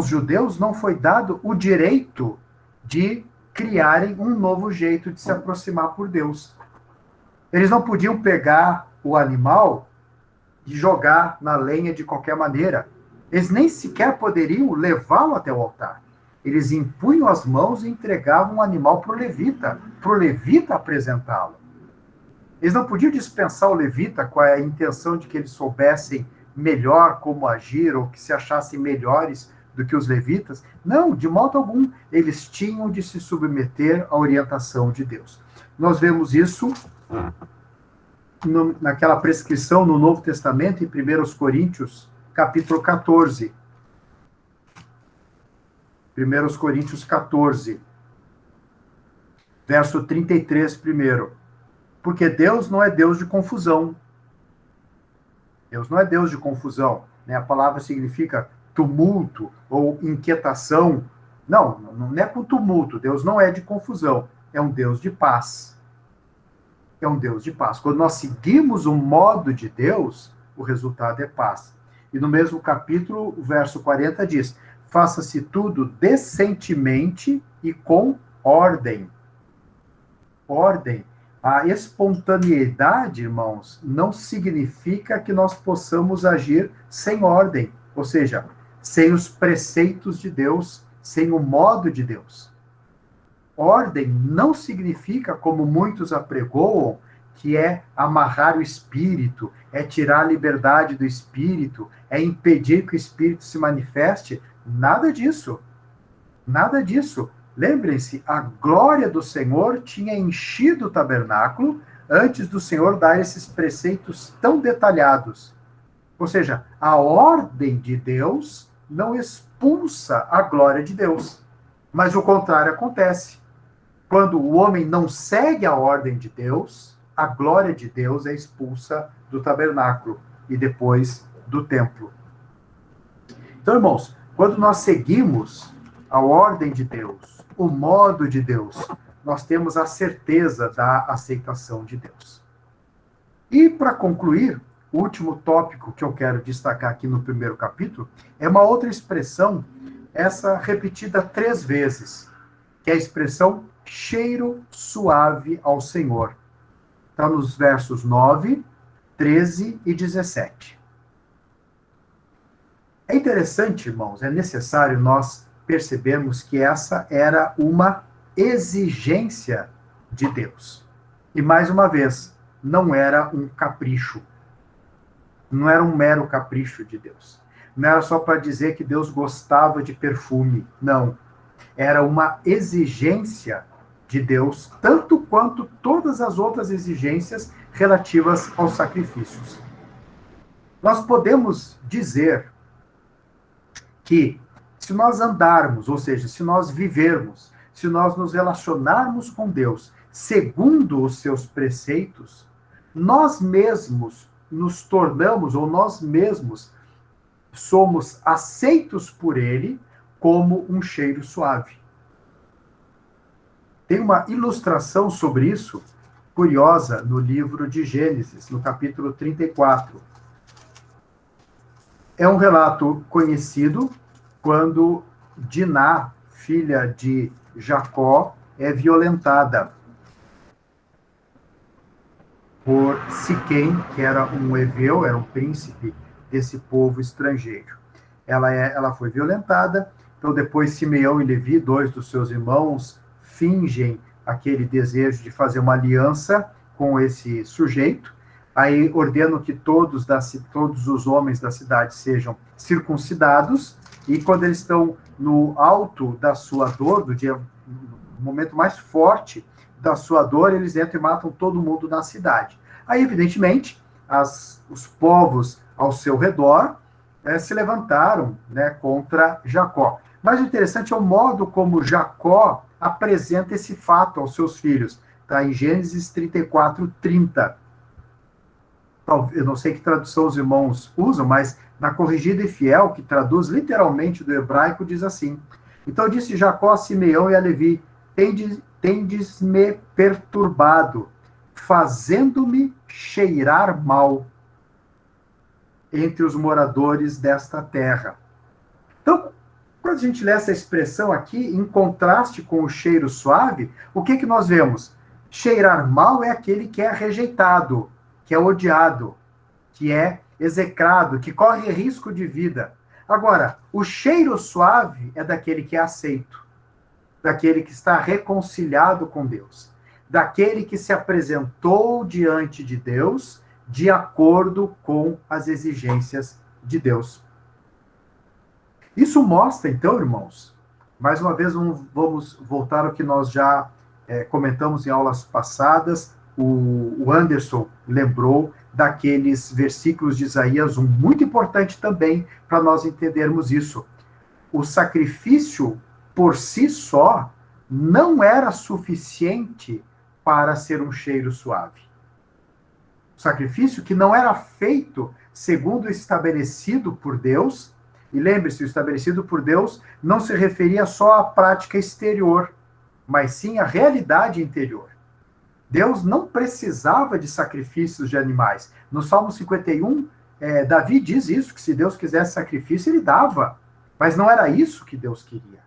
judeus não foi dado o direito de criarem um novo jeito de se aproximar por Deus. Eles não podiam pegar o animal e jogar na lenha de qualquer maneira. Eles nem sequer poderiam levá-lo até o altar. Eles impunham as mãos e entregavam o animal para o levita apresentá-lo. Eles não podiam dispensar o levita com a intenção de que eles soubessem melhor como agir ou que se achassem melhores do que os levitas. Não, de modo algum. Eles tinham de se submeter à orientação de Deus. Nós vemos isso naquela prescrição no Novo Testamento, em 1 Coríntios, capítulo 14. 1 Coríntios 14, verso 33 primeiro. Porque Deus não é Deus de confusão. Deus não é Deus de confusão. Né? A palavra significa tumulto ou inquietação. Não é com tumulto. Deus não é de confusão. É um Deus de paz. É um Deus de paz. Quando nós seguimos o modo de Deus, o resultado é paz. E no mesmo capítulo, o verso 40 diz: faça-se tudo decentemente e com ordem. Ordem. A espontaneidade, irmãos, não significa que nós possamos agir sem ordem, ou seja, sem os preceitos de Deus, sem o modo de Deus. Ordem não significa, como muitos apregoam, que é amarrar o espírito, é tirar a liberdade do espírito, é impedir que o espírito se manifeste. Nada disso. Nada disso. Lembrem-se, a glória do Senhor tinha enchido o tabernáculo antes do Senhor dar esses preceitos tão detalhados. Ou seja, a ordem de Deus não expulsa a glória de Deus. Mas o contrário acontece. Quando o homem não segue a ordem de Deus, a glória de Deus é expulsa do tabernáculo e depois do templo. Então, irmãos, quando nós seguimos a ordem de Deus, o modo de Deus, nós temos a certeza da aceitação de Deus. E, para concluir, o último tópico que eu quero destacar aqui no primeiro capítulo é uma outra expressão, essa repetida 3 vezes, que é a expressão cheiro suave ao Senhor. Está nos versos 9, 13 e 17. É interessante, irmãos, é necessário nós percebemos que essa era uma exigência de Deus. E, mais uma vez, não era um capricho. Não era um mero capricho de Deus. Não era só para dizer que Deus gostava de perfume. Não. Era uma exigência de Deus, tanto quanto todas as outras exigências relativas aos sacrifícios. Nós podemos dizer que se nós andarmos, ou seja, se nós vivermos, se nós nos relacionarmos com Deus segundo os seus preceitos, nós mesmos nos tornamos, ou nós mesmos somos aceitos por Ele como um cheiro suave. Tem uma ilustração sobre isso, curiosa, no livro de Gênesis, no capítulo 34. É um relato conhecido quando Diná, filha de Jacó, é violentada por Siquém, que era um heveu, era um príncipe desse povo estrangeiro. Ela foi violentada, então depois Simeão e Levi, 2 dos seus irmãos, fingem aquele desejo de fazer uma aliança com esse sujeito, aí ordenam que todos os homens da cidade sejam circuncidados, e quando eles estão no alto da sua dor, no momento mais forte da sua dor, eles entram e matam todo mundo na cidade. Aí, evidentemente, os povos ao seu redor se levantaram, né, contra Jacó. Mas o interessante é o modo como Jacó apresenta esse fato aos seus filhos. Está em Gênesis 34, 30. Eu não sei que tradução os irmãos usam, mas na Corrigida e Fiel, que traduz literalmente do hebraico, diz assim: então disse Jacó a Simeão e a Levi: tendes-me perturbado, fazendo-me cheirar mal entre os moradores desta terra. Então, quando a gente lê essa expressão aqui, em contraste com o cheiro suave, o que nós vemos? Cheirar mal é aquele que é rejeitado, que é odiado, que é execrado, que corre risco de vida. Agora, o cheiro suave é daquele que é aceito, daquele que está reconciliado com Deus, daquele que se apresentou diante de Deus de acordo com as exigências de Deus. Isso mostra, então, irmãos, mais uma vez vamos voltar ao que nós já comentamos em aulas passadas. O Anderson lembrou daqueles versículos de Isaías, muito importante também para nós entendermos isso. O sacrifício por si só, não era suficiente para ser um cheiro suave. O sacrifício que não era feito segundo o estabelecido por Deus, e lembre-se, o estabelecido por Deus não se referia só à prática exterior, mas sim à realidade interior. Deus não precisava de sacrifícios de animais. No Salmo 51, Davi diz isso, que se Deus quisesse sacrifício, ele dava. Mas não era isso que Deus queria.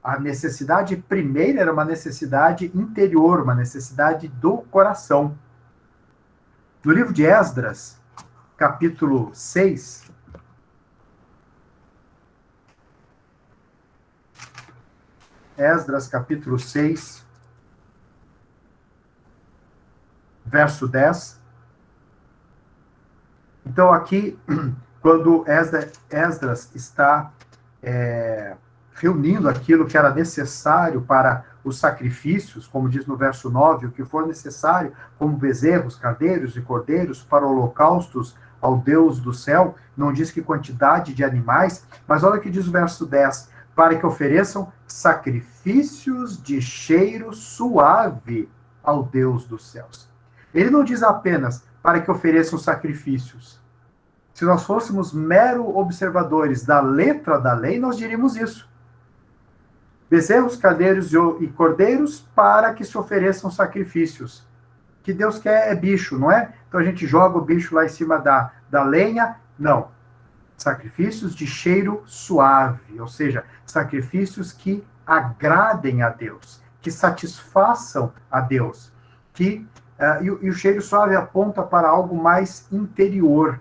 A necessidade primeira era uma necessidade interior, uma necessidade do coração. No livro de Esdras, capítulo 6, Esdras, capítulo 6, verso 10. Então, aqui, quando Esdras está reunindo aquilo que era necessário para os sacrifícios, como diz no verso 9, o que for necessário, como bezerros, cardeiros e cordeiros, para holocaustos ao Deus do céu, não diz que quantidade de animais, mas olha o que diz o verso 10, para que ofereçam sacrifícios de cheiro suave ao Deus dos céus. Ele não diz apenas para que ofereçam sacrifícios. Se nós fôssemos mero observadores da letra da lei, nós diríamos isso. Bezerros, cardeiros e cordeiros para que se ofereçam sacrifícios. O que Deus quer é bicho, não é? Então a gente joga o bicho lá em cima da lenha. Não. Sacrifícios de cheiro suave, ou seja, sacrifícios que agradem a Deus, que satisfaçam a Deus. E o cheiro suave aponta para algo mais interior.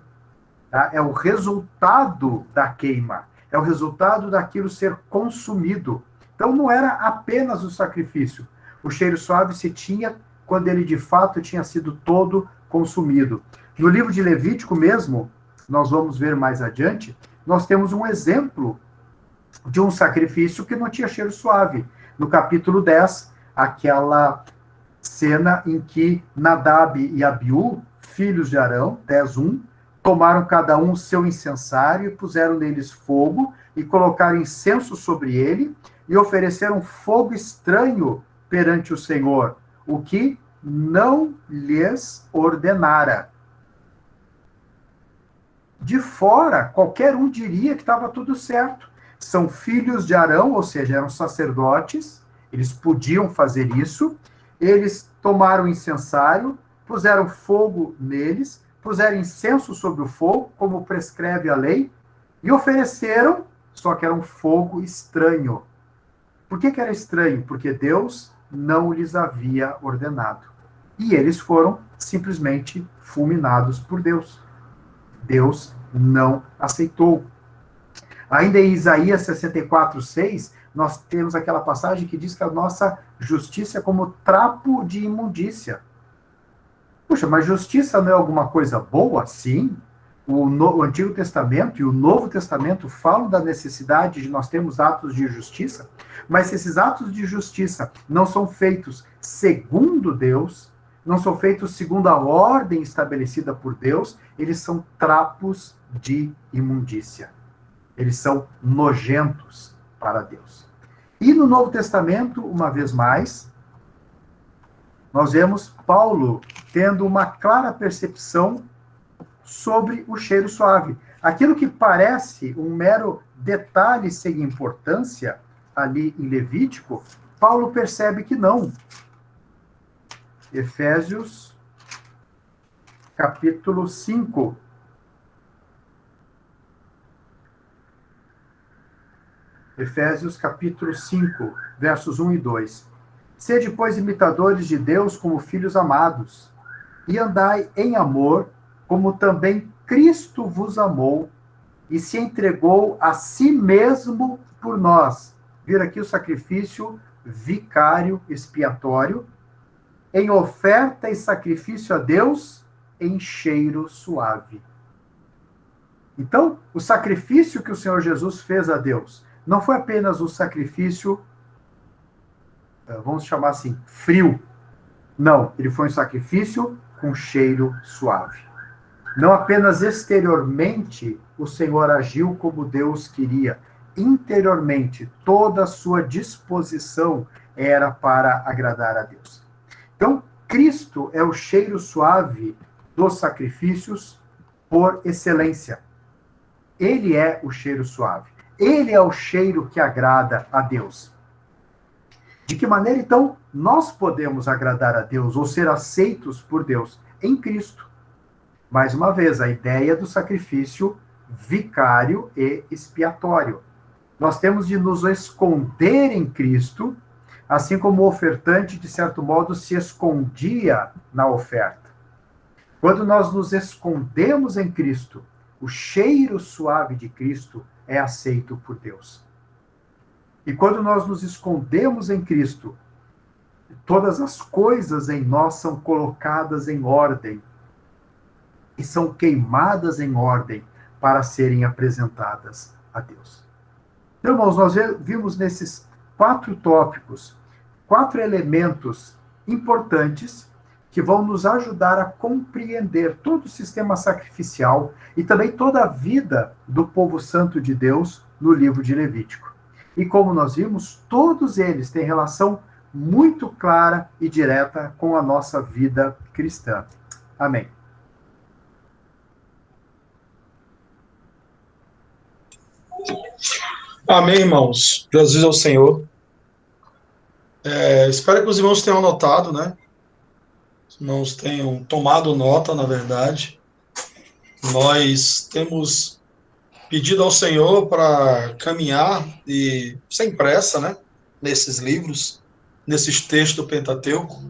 Tá? É o resultado da queima, é o resultado daquilo ser consumido. Então não era apenas o sacrifício. O cheiro suave se tinha quando ele de fato tinha sido todo consumido. No livro de Levítico mesmo, nós vamos ver mais adiante, nós temos um exemplo de um sacrifício que não tinha cheiro suave. No capítulo 10, aquela cena em que Nadab e Abiú, filhos de Arão, 10:1, tomaram cada um seu incensário e puseram neles fogo e colocaram incenso sobre ele e ofereceram fogo estranho perante o Senhor, o que não lhes ordenara. De fora, qualquer um diria que estava tudo certo. São filhos de Arão, ou seja, eram sacerdotes, eles podiam fazer isso. Eles tomaram o incensário, puseram fogo neles, puseram incenso sobre o fogo, como prescreve a lei, e ofereceram, só que era um fogo estranho. Por que era estranho? Porque Deus não lhes havia ordenado. E eles foram simplesmente fulminados por Deus. Deus não aceitou. Ainda em Isaías 64:6, nós temos aquela passagem que diz que a nossa justiça é como trapo de imundícia. Puxa, mas justiça não é alguma coisa boa? Sim. O Antigo Testamento e o Novo Testamento falam da necessidade de nós termos atos de justiça, mas se esses atos de justiça não são feitos segundo Deus, não são feitos segundo a ordem estabelecida por Deus, eles são trapos de imundícia. Eles são nojentos para Deus. E no Novo Testamento, uma vez mais, nós vemos Paulo tendo uma clara percepção sobre o cheiro suave. Aquilo que parece um mero detalhe sem importância ali em Levítico, Paulo percebe que não. Efésios, capítulo 5. Efésios, capítulo 5, versos 1 e 2. Sede, pois, imitadores de Deus como filhos amados, e andai em amor, como também Cristo vos amou, e se entregou a si mesmo por nós. Vira aqui o sacrifício vicário expiatório, em oferta e sacrifício a Deus, em cheiro suave. Então, o sacrifício que o Senhor Jesus fez a Deus não foi apenas o sacrifício, vamos chamar assim, frio. Não, ele foi um sacrifício com cheiro suave. Não apenas exteriormente o Senhor agiu como Deus queria, interiormente, toda a sua disposição era para agradar a Deus. Então, Cristo é o cheiro suave dos sacrifícios por excelência. Ele é o cheiro suave. Ele é o cheiro que agrada a Deus. De que maneira, então, nós podemos agradar a Deus ou ser aceitos por Deus? Em Cristo. Mais uma vez, a ideia do sacrifício vicário e expiatório. Nós temos de nos esconder em Cristo, assim como o ofertante, de certo modo, se escondia na oferta. Quando nós nos escondemos em Cristo, o cheiro suave de Cristo é aceito por Deus. E quando nós nos escondemos em Cristo, todas as coisas em nós são colocadas em ordem e são queimadas em ordem para serem apresentadas a Deus. Então, irmãos, nós vimos nesses 4 tópicos, 4 elementos importantes que vão nos ajudar a compreender todo o sistema sacrificial e também toda a vida do povo santo de Deus no livro de Levítico. E como nós vimos, todos eles têm relação muito clara e direta com a nossa vida cristã. Amém. Amém, irmãos. Jesus ao Senhor. Espero que os irmãos tenham anotado, né? Os irmãos tenham tomado nota, na verdade. Nós temos pedido ao Senhor para caminhar e sem pressa, né? Nesses livros, nesses textos do Pentateuco.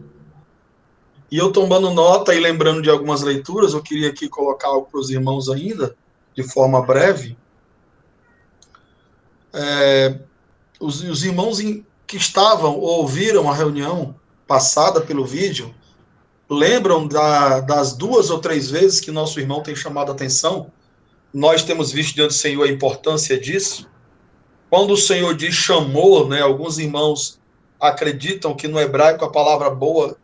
E eu tomando nota e lembrando de algumas leituras, eu queria aqui colocar algo para os irmãos ainda, de forma breve. Os irmãos que estavam ou ouviram a reunião passada pelo vídeo, lembram das 2 ou 3 vezes que nosso irmão tem chamado a atenção? Nós temos visto diante do Senhor a importância disso. Quando o Senhor diz chamou, né, alguns irmãos acreditam que no hebraico a palavra boa,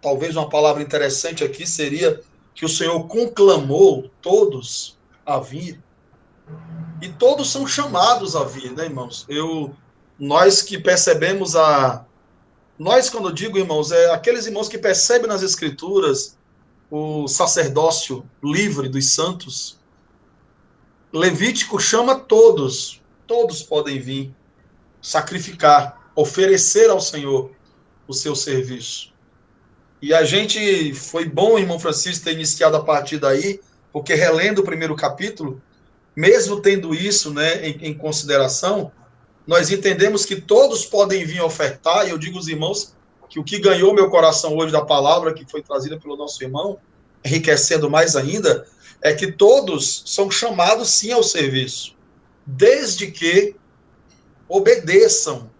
talvez uma palavra interessante aqui, seria que o Senhor conclamou todos a vir. E todos são chamados a vir, né, irmãos? Nós que percebemos Nós, quando eu digo, irmãos, aqueles irmãos que percebem nas Escrituras o sacerdócio livre dos santos. Levítico chama todos podem vir sacrificar, oferecer ao Senhor o seu serviço. E a gente, foi bom, irmão Francisco, ter iniciado a partir daí, porque relendo o primeiro capítulo, mesmo tendo isso, né, em consideração, nós entendemos que todos podem vir ofertar, e eu digo aos irmãos que o que ganhou meu coração hoje da palavra que foi trazida pelo nosso irmão, enriquecendo mais ainda, é que todos são chamados sim ao serviço, desde que obedeçam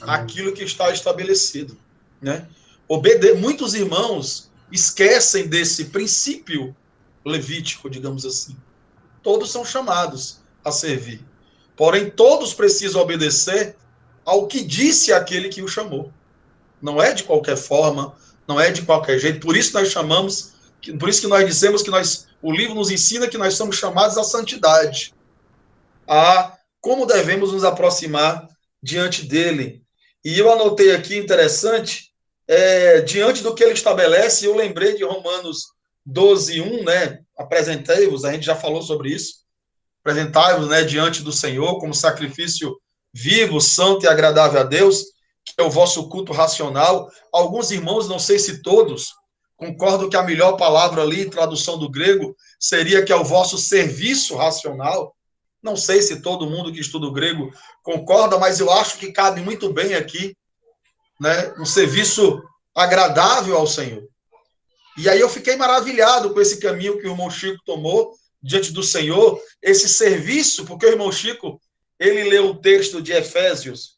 aquilo que está estabelecido, né? Muitos irmãos esquecem desse princípio levítico, digamos assim. Todos são chamados a servir. Porém, todos precisam obedecer ao que disse aquele que o chamou. Não é de qualquer forma, não é de qualquer jeito. Por isso nós chamamos, por isso que nós dizemos que o livro nos ensina que nós somos chamados à santidade, a como devemos nos aproximar diante dele. E eu anotei aqui, interessante, diante do que ele estabelece, eu lembrei de Romanos 12:1, né? Apresentei-vos, a gente já falou sobre isso. Apresentai-vos, né, diante do Senhor como sacrifício vivo, santo e agradável a Deus, que é o vosso culto racional. Alguns irmãos, não sei se todos, concordam que a melhor palavra ali, tradução do grego, seria que é o vosso serviço racional. Não sei se todo mundo que estuda o grego concorda, mas eu acho que cabe muito bem aqui, né, um serviço agradável ao Senhor. E aí eu fiquei maravilhado com esse caminho que o irmão Chico tomou diante do Senhor, esse serviço, porque o irmão Chico, ele leu o texto de Efésios,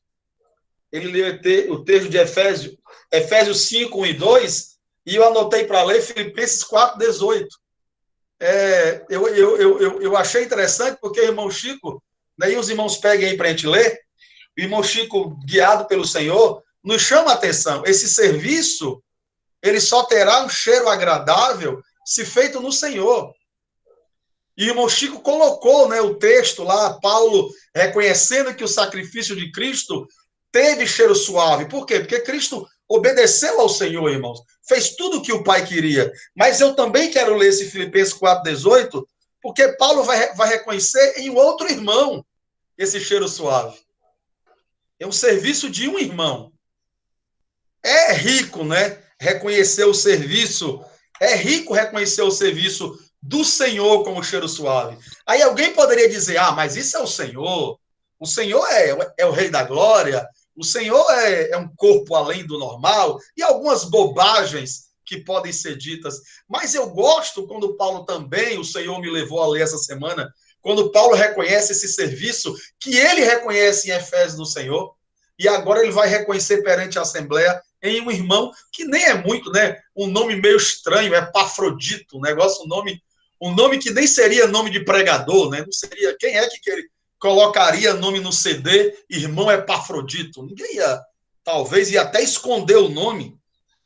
ele leu o texto de Efésios 5, 1 e 2, e eu anotei para ler Filipenses 4:18. Eu achei interessante, porque o irmão Chico, daí os irmãos peguem aí para a gente ler, o irmão Chico, guiado pelo Senhor, nos chama a atenção. Esse serviço, ele só terá um cheiro agradável se feito no Senhor. E o irmão Chico colocou, né, o texto lá, Paulo reconhecendo que o sacrifício de Cristo teve cheiro suave. Por quê? Porque Cristo obedeceu ao Senhor, irmãos. Fez tudo o que o Pai queria. Mas eu também quero ler esse Filipenses 4,18, porque Paulo vai reconhecer em outro irmão esse cheiro suave. É um serviço de um irmão. É rico, né? Reconhecer o serviço. É rico reconhecer o serviço do Senhor como cheiro suave. Aí alguém poderia dizer, mas isso é o Senhor. O Senhor é o Rei da Glória. O Senhor é um corpo além do normal. E algumas bobagens que podem ser ditas. Mas eu gosto quando Paulo também, o Senhor me levou a ler essa semana, quando Paulo reconhece esse serviço que ele reconhece em Efésios do Senhor. E agora ele vai reconhecer perante a Assembleia em um irmão que nem é muito, né? Um nome meio estranho, Epafrodito, um nome que nem seria nome de pregador, né? Não seria, quem é que ele colocaria nome no CD, irmão Epafrodito? Ninguém talvez ia até esconder o nome,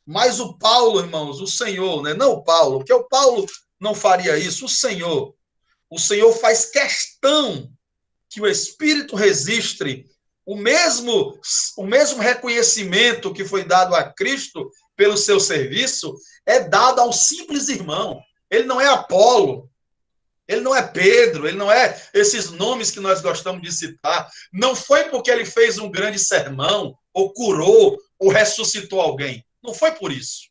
mas o Paulo, irmãos, o Senhor, né? Não o Paulo, porque o Paulo não faria isso, o Senhor faz questão que o Espírito registre o mesmo reconhecimento que foi dado a Cristo pelo seu serviço é dado ao simples irmão. Ele não é Apolo, ele não é Pedro, ele não é esses nomes que nós gostamos de citar. Não foi porque ele fez um grande sermão, ou curou, ou ressuscitou alguém. Não foi por isso.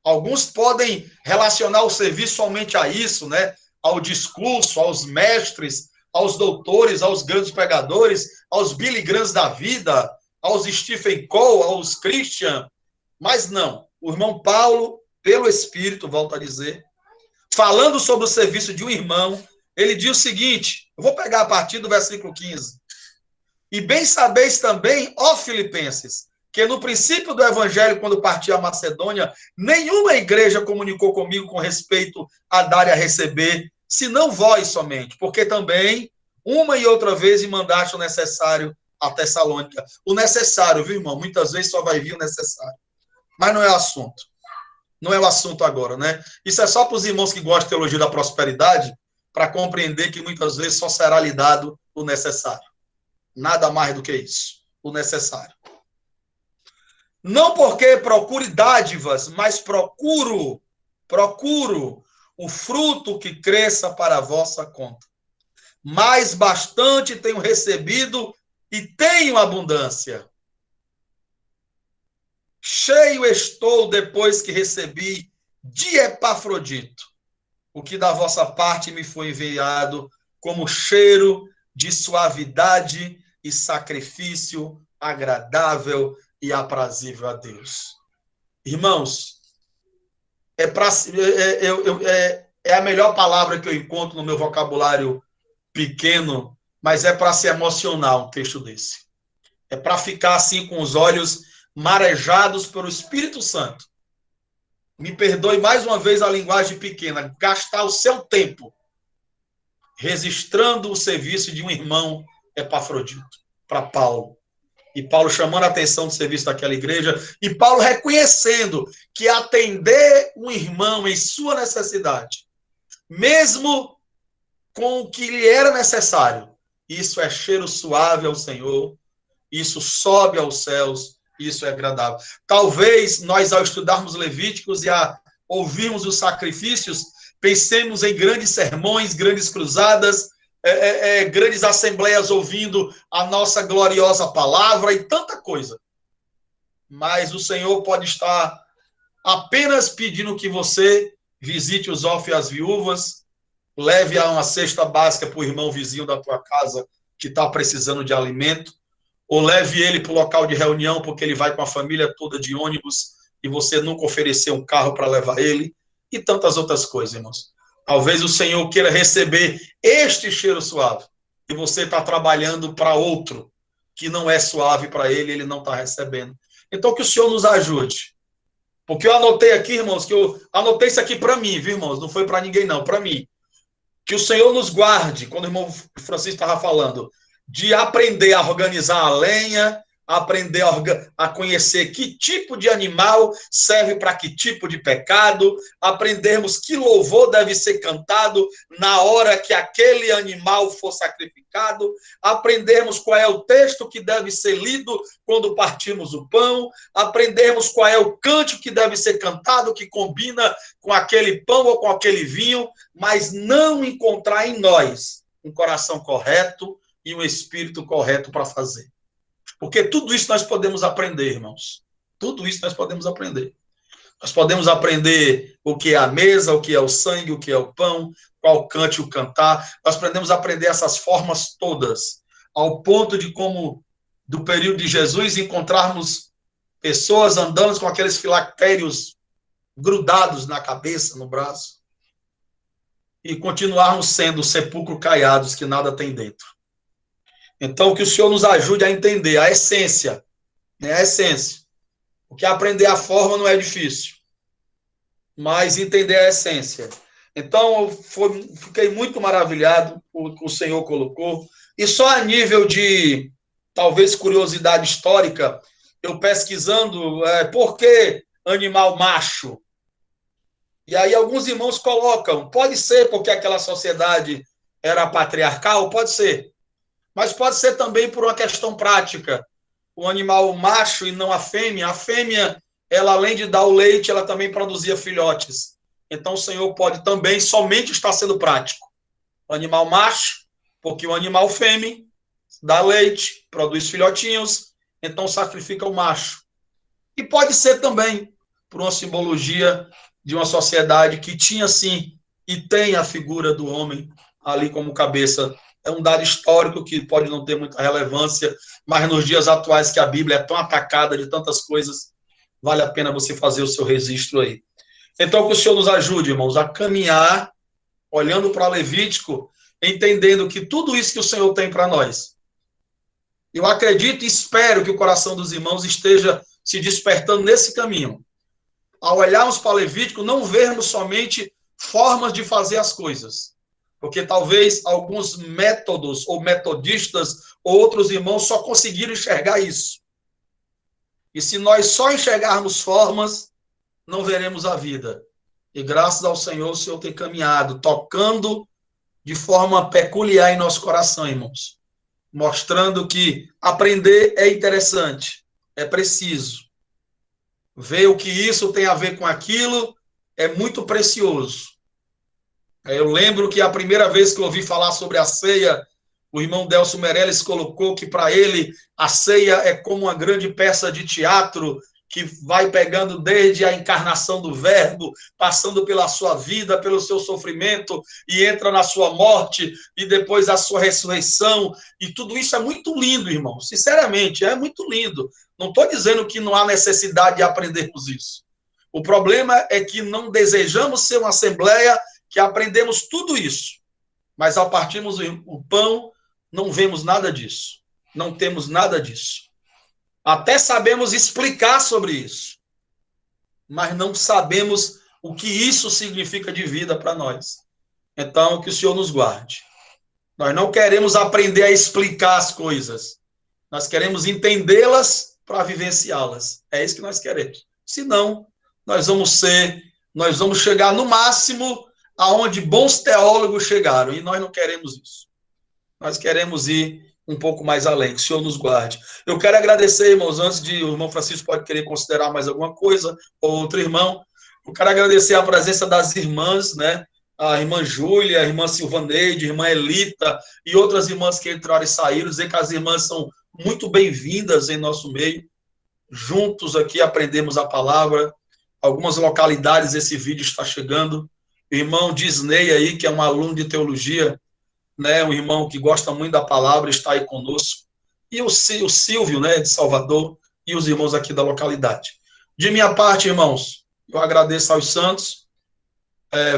Alguns podem relacionar o serviço somente a isso, né? Ao discurso, aos mestres, aos doutores, aos grandes pregadores, aos Billy Grahams da vida, aos Stephen Cole, aos Christian. Mas não. O irmão Paulo, pelo Espírito, volto a dizer, falando sobre o serviço de um irmão, ele diz o seguinte, eu vou pegar a partir do versículo 15. E bem sabeis também, ó Filipenses, que no princípio do evangelho, quando parti a Macedônia, nenhuma igreja comunicou comigo com respeito a dar e a receber, senão vós somente, porque também, uma e outra vez, me mandaste o necessário a Tessalônica. O necessário, viu, irmão? Muitas vezes só vai vir o necessário. Mas não é o assunto. Não é o assunto agora, né? Isso é só para os irmãos que gostam de teologia da prosperidade, para compreender que muitas vezes só será lhe dado o necessário. Nada mais do que isso. O necessário. Não porque procure dádivas, mas procuro o fruto que cresça para a vossa conta. Mais bastante tenho recebido e tenho abundância. Cheio estou depois que recebi de Epafrodito, o que da vossa parte me foi enviado como cheiro de suavidade e sacrifício agradável e aprazível a Deus. Irmãos, é a melhor palavra que eu encontro no meu vocabulário pequeno, mas é para se emocionar um texto desse. É para ficar assim com os olhos marejados pelo Espírito Santo. Me perdoe mais uma vez a linguagem pequena, gastar o seu tempo registrando o serviço de um irmão Epafrodito para Paulo. E Paulo chamando a atenção do serviço daquela igreja, e Paulo reconhecendo que atender um irmão em sua necessidade, mesmo com o que lhe era necessário, isso é cheiro suave ao Senhor, isso sobe aos céus, isso é agradável. Talvez nós, ao estudarmos Levíticos e a ouvirmos os sacrifícios, pensemos em grandes sermões, grandes cruzadas, grandes assembleias ouvindo a nossa gloriosa palavra e tanta coisa. Mas o Senhor pode estar apenas pedindo que você visite os órfãos e as viúvas, leve uma cesta básica para o irmão vizinho da tua casa que está precisando de alimento, ou leve ele para o local de reunião porque ele vai com a família toda de ônibus e você nunca ofereceu um carro para levar ele, e tantas outras coisas, irmãos. Talvez o Senhor queira receber este cheiro suave e você está trabalhando para outro que não é suave para ele, ele não está recebendo. Então, que o Senhor nos ajude. Porque eu anotei aqui, irmãos, que eu anotei isso aqui para mim, viu, irmãos? Não foi para ninguém, não, para mim. Que o Senhor nos guarde, quando o irmão Francisco estava falando, de aprender a organizar a lenha, aprender a conhecer que tipo de animal serve para que tipo de pecado, aprendermos que louvor deve ser cantado na hora que aquele animal for sacrificado, aprendermos qual é o texto que deve ser lido quando partimos o pão, aprendermos qual é o cântico que deve ser cantado, que combina com aquele pão ou com aquele vinho, mas não encontrar em nós um coração correto e um espírito correto para fazer. Porque tudo isso nós podemos aprender, irmãos. Tudo isso nós podemos aprender. Nós podemos aprender o que é a mesa, o que é o sangue, o que é o pão, qual cante o cantar. Nós podemos aprender essas formas todas, ao ponto de como, do período de Jesus, encontrarmos pessoas andando com aqueles filactérios grudados na cabeça, no braço, e continuarmos sendo sepulcro caiados que nada tem dentro. Então, que o Senhor nos ajude a entender a essência, né? A essência. Porque aprender a forma não é difícil, mas entender a essência. Então, eu fiquei muito maravilhado com o que o Senhor colocou. E só a nível de, talvez, curiosidade histórica, eu pesquisando por que animal macho. E aí alguns irmãos colocam, pode ser porque aquela sociedade era patriarcal, pode ser. Mas pode ser também por uma questão prática. O animal macho e não a fêmea, ela além de dar o leite, ela também produzia filhotes. Então o Senhor pode também somente estar sendo prático. O animal macho, porque o animal fêmea dá leite, produz filhotinhos, então sacrifica o macho. E pode ser também por uma simbologia de uma sociedade que tinha sim e tem a figura do homem ali como cabeça. É um dado histórico que pode não ter muita relevância, mas nos dias atuais que a Bíblia é tão atacada de tantas coisas, vale a pena você fazer o seu registro aí. Então, que o Senhor nos ajude, irmãos, a caminhar, olhando para Levítico, entendendo que tudo isso que o Senhor tem para nós. Eu acredito e espero que o coração dos irmãos esteja se despertando nesse caminho. Ao olharmos para Levítico, não vermos somente formas de fazer as coisas, porque talvez alguns métodos ou metodistas ou outros irmãos só conseguiram enxergar isso. E se nós só enxergarmos formas, não veremos a vida. E graças ao Senhor, o Senhor tem caminhado, tocando de forma peculiar em nosso coração, irmãos. Mostrando que aprender é interessante, é preciso. Ver o que isso tem a ver com aquilo é muito precioso. Eu lembro que a primeira vez que eu ouvi falar sobre a ceia, o irmão Delcio Meirelles colocou que para ele a ceia é como uma grande peça de teatro que vai pegando desde a encarnação do verbo, passando pela sua vida, pelo seu sofrimento, e entra na sua morte, e depois a sua ressurreição, e tudo isso é muito lindo, irmão, sinceramente, é muito lindo. Não estou dizendo que não há necessidade de aprendermos isso. O problema é que não desejamos ser uma assembleia que aprendemos tudo isso, mas ao partirmos o pão, não vemos nada disso, não temos nada disso. Até sabemos explicar sobre isso, mas não sabemos o que isso significa de vida para nós. Então, que o Senhor nos guarde. Nós não queremos aprender a explicar as coisas, nós queremos entendê-las para vivenciá-las. É isso que nós queremos. Senão, nós vamos chegar no máximo aonde bons teólogos chegaram, e nós não queremos isso. Nós queremos ir um pouco mais além, que o Senhor nos guarde. Eu quero agradecer, irmãos, antes de o irmão Francisco pode querer considerar mais alguma coisa, ou outro irmão, eu quero agradecer a presença das irmãs, né, a irmã Júlia, a irmã Silvaneide, a irmã Elita, e outras irmãs que entraram e saíram, dizer que as irmãs são muito bem-vindas em nosso meio, juntos aqui aprendemos a palavra, algumas localidades esse vídeo está chegando, o irmão Disney aí, que é um aluno de teologia, né, um irmão que gosta muito da palavra, está aí conosco, e o Silvio, né, de Salvador, e os irmãos aqui da localidade. De minha parte, irmãos, eu agradeço aos santos,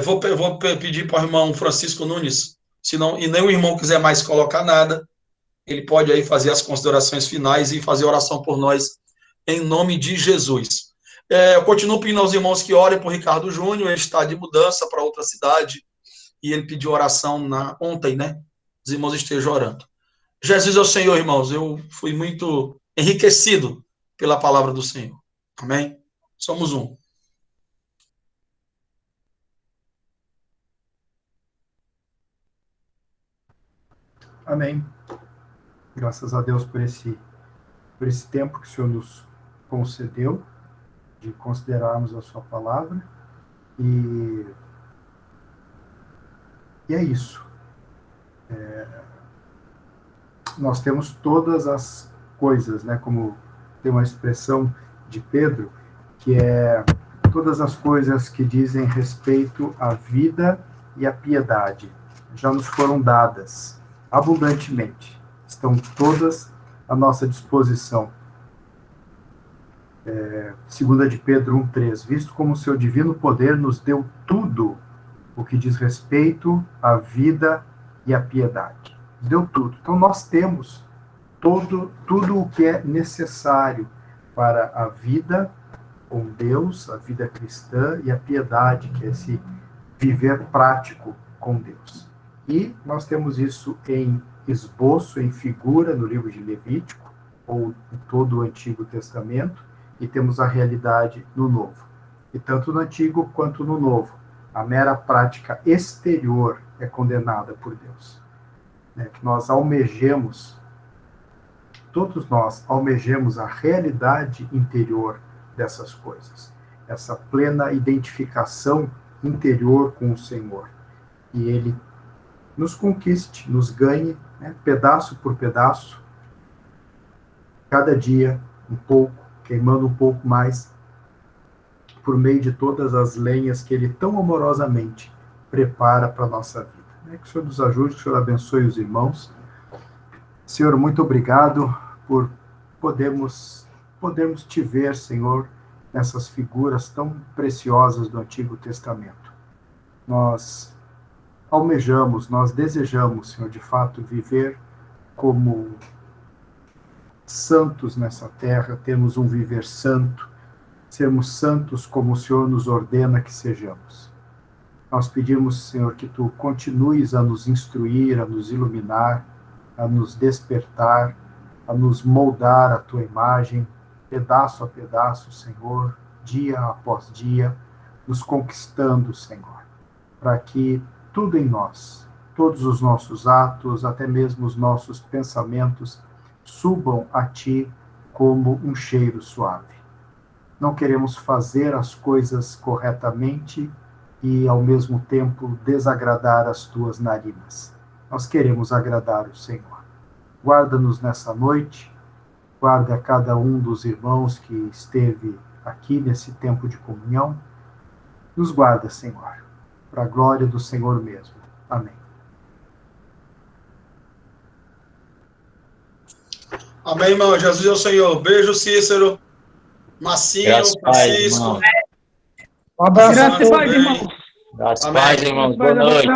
vou pedir para o irmão Francisco Nunes, senão, e nem o irmão quiser mais colocar nada, ele pode aí fazer as considerações finais e fazer oração por nós, em nome de Jesus. Eu continuo pedindo aos irmãos que orem por Ricardo Júnior, ele está de mudança para outra cidade, e ele pediu oração ontem, né? Os irmãos estejam orando. Jesus é o Senhor, irmãos. Eu fui muito enriquecido pela palavra do Senhor. Amém? Somos um. Amém. Graças a Deus por esse tempo que o Senhor nos concedeu de considerarmos a sua palavra. E é isso. Nós temos todas as coisas, né? Como tem uma expressão de Pedro, que é todas as coisas que dizem respeito à vida e à piedade já nos foram dadas abundantemente. Estão todas à nossa disposição. 2 de Pedro 1,3, visto como o seu divino poder nos deu tudo o que diz respeito à vida e à piedade. Deu tudo. Então nós temos tudo o que é necessário para a vida com Deus, a vida cristã e a piedade, que é esse viver prático com Deus. E nós temos isso em esboço, em figura, no livro de Levítico, ou em todo o Antigo Testamento, e temos a realidade no Novo. E tanto no Antigo quanto no Novo, a mera prática exterior é condenada por Deus. Que nós almejemos, todos nós almejemos a realidade interior dessas coisas, essa plena identificação interior com o Senhor. E Ele nos conquiste, nos ganhe, né, pedaço por pedaço, cada dia um pouco, queimando um pouco mais, por meio de todas as lenhas que Ele tão amorosamente prepara para a nossa vida. Que o Senhor nos ajude, que o Senhor abençoe os irmãos. Senhor, muito obrigado por podermos te ver, Senhor, nessas figuras tão preciosas do Antigo Testamento. Nós almejamos, nós desejamos, Senhor, de fato, viver como santos nessa terra, termos um viver santo, sermos santos como o Senhor nos ordena que sejamos. Nós pedimos, Senhor, que Tu continues a nos instruir, a nos iluminar, a nos despertar, a nos moldar a Tua imagem, pedaço a pedaço, Senhor, dia após dia, nos conquistando, Senhor, para que tudo em nós, todos os nossos atos, até mesmo os nossos pensamentos, subam a Ti como um cheiro suave. Não queremos fazer as coisas corretamente e, ao mesmo tempo, desagradar as Tuas narinas. Nós queremos agradar o Senhor. Guarda-nos nessa noite, guarda cada um dos irmãos que esteve aqui nesse tempo de comunhão. Nos guarda, Senhor, para a glória do Senhor mesmo. Amém. Amém, irmão. Jesus é o Senhor. Beijo, Cícero, Massinho, Francisco. Um abraço. Graças e paz, irmãos. Graças e paz, irmãos. Boa noite.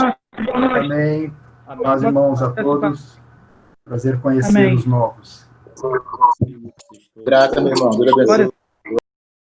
Amém. Paz, irmãos, a todos. Prazer conhecer os novos. Graças, meu irmão. Deus abençoe.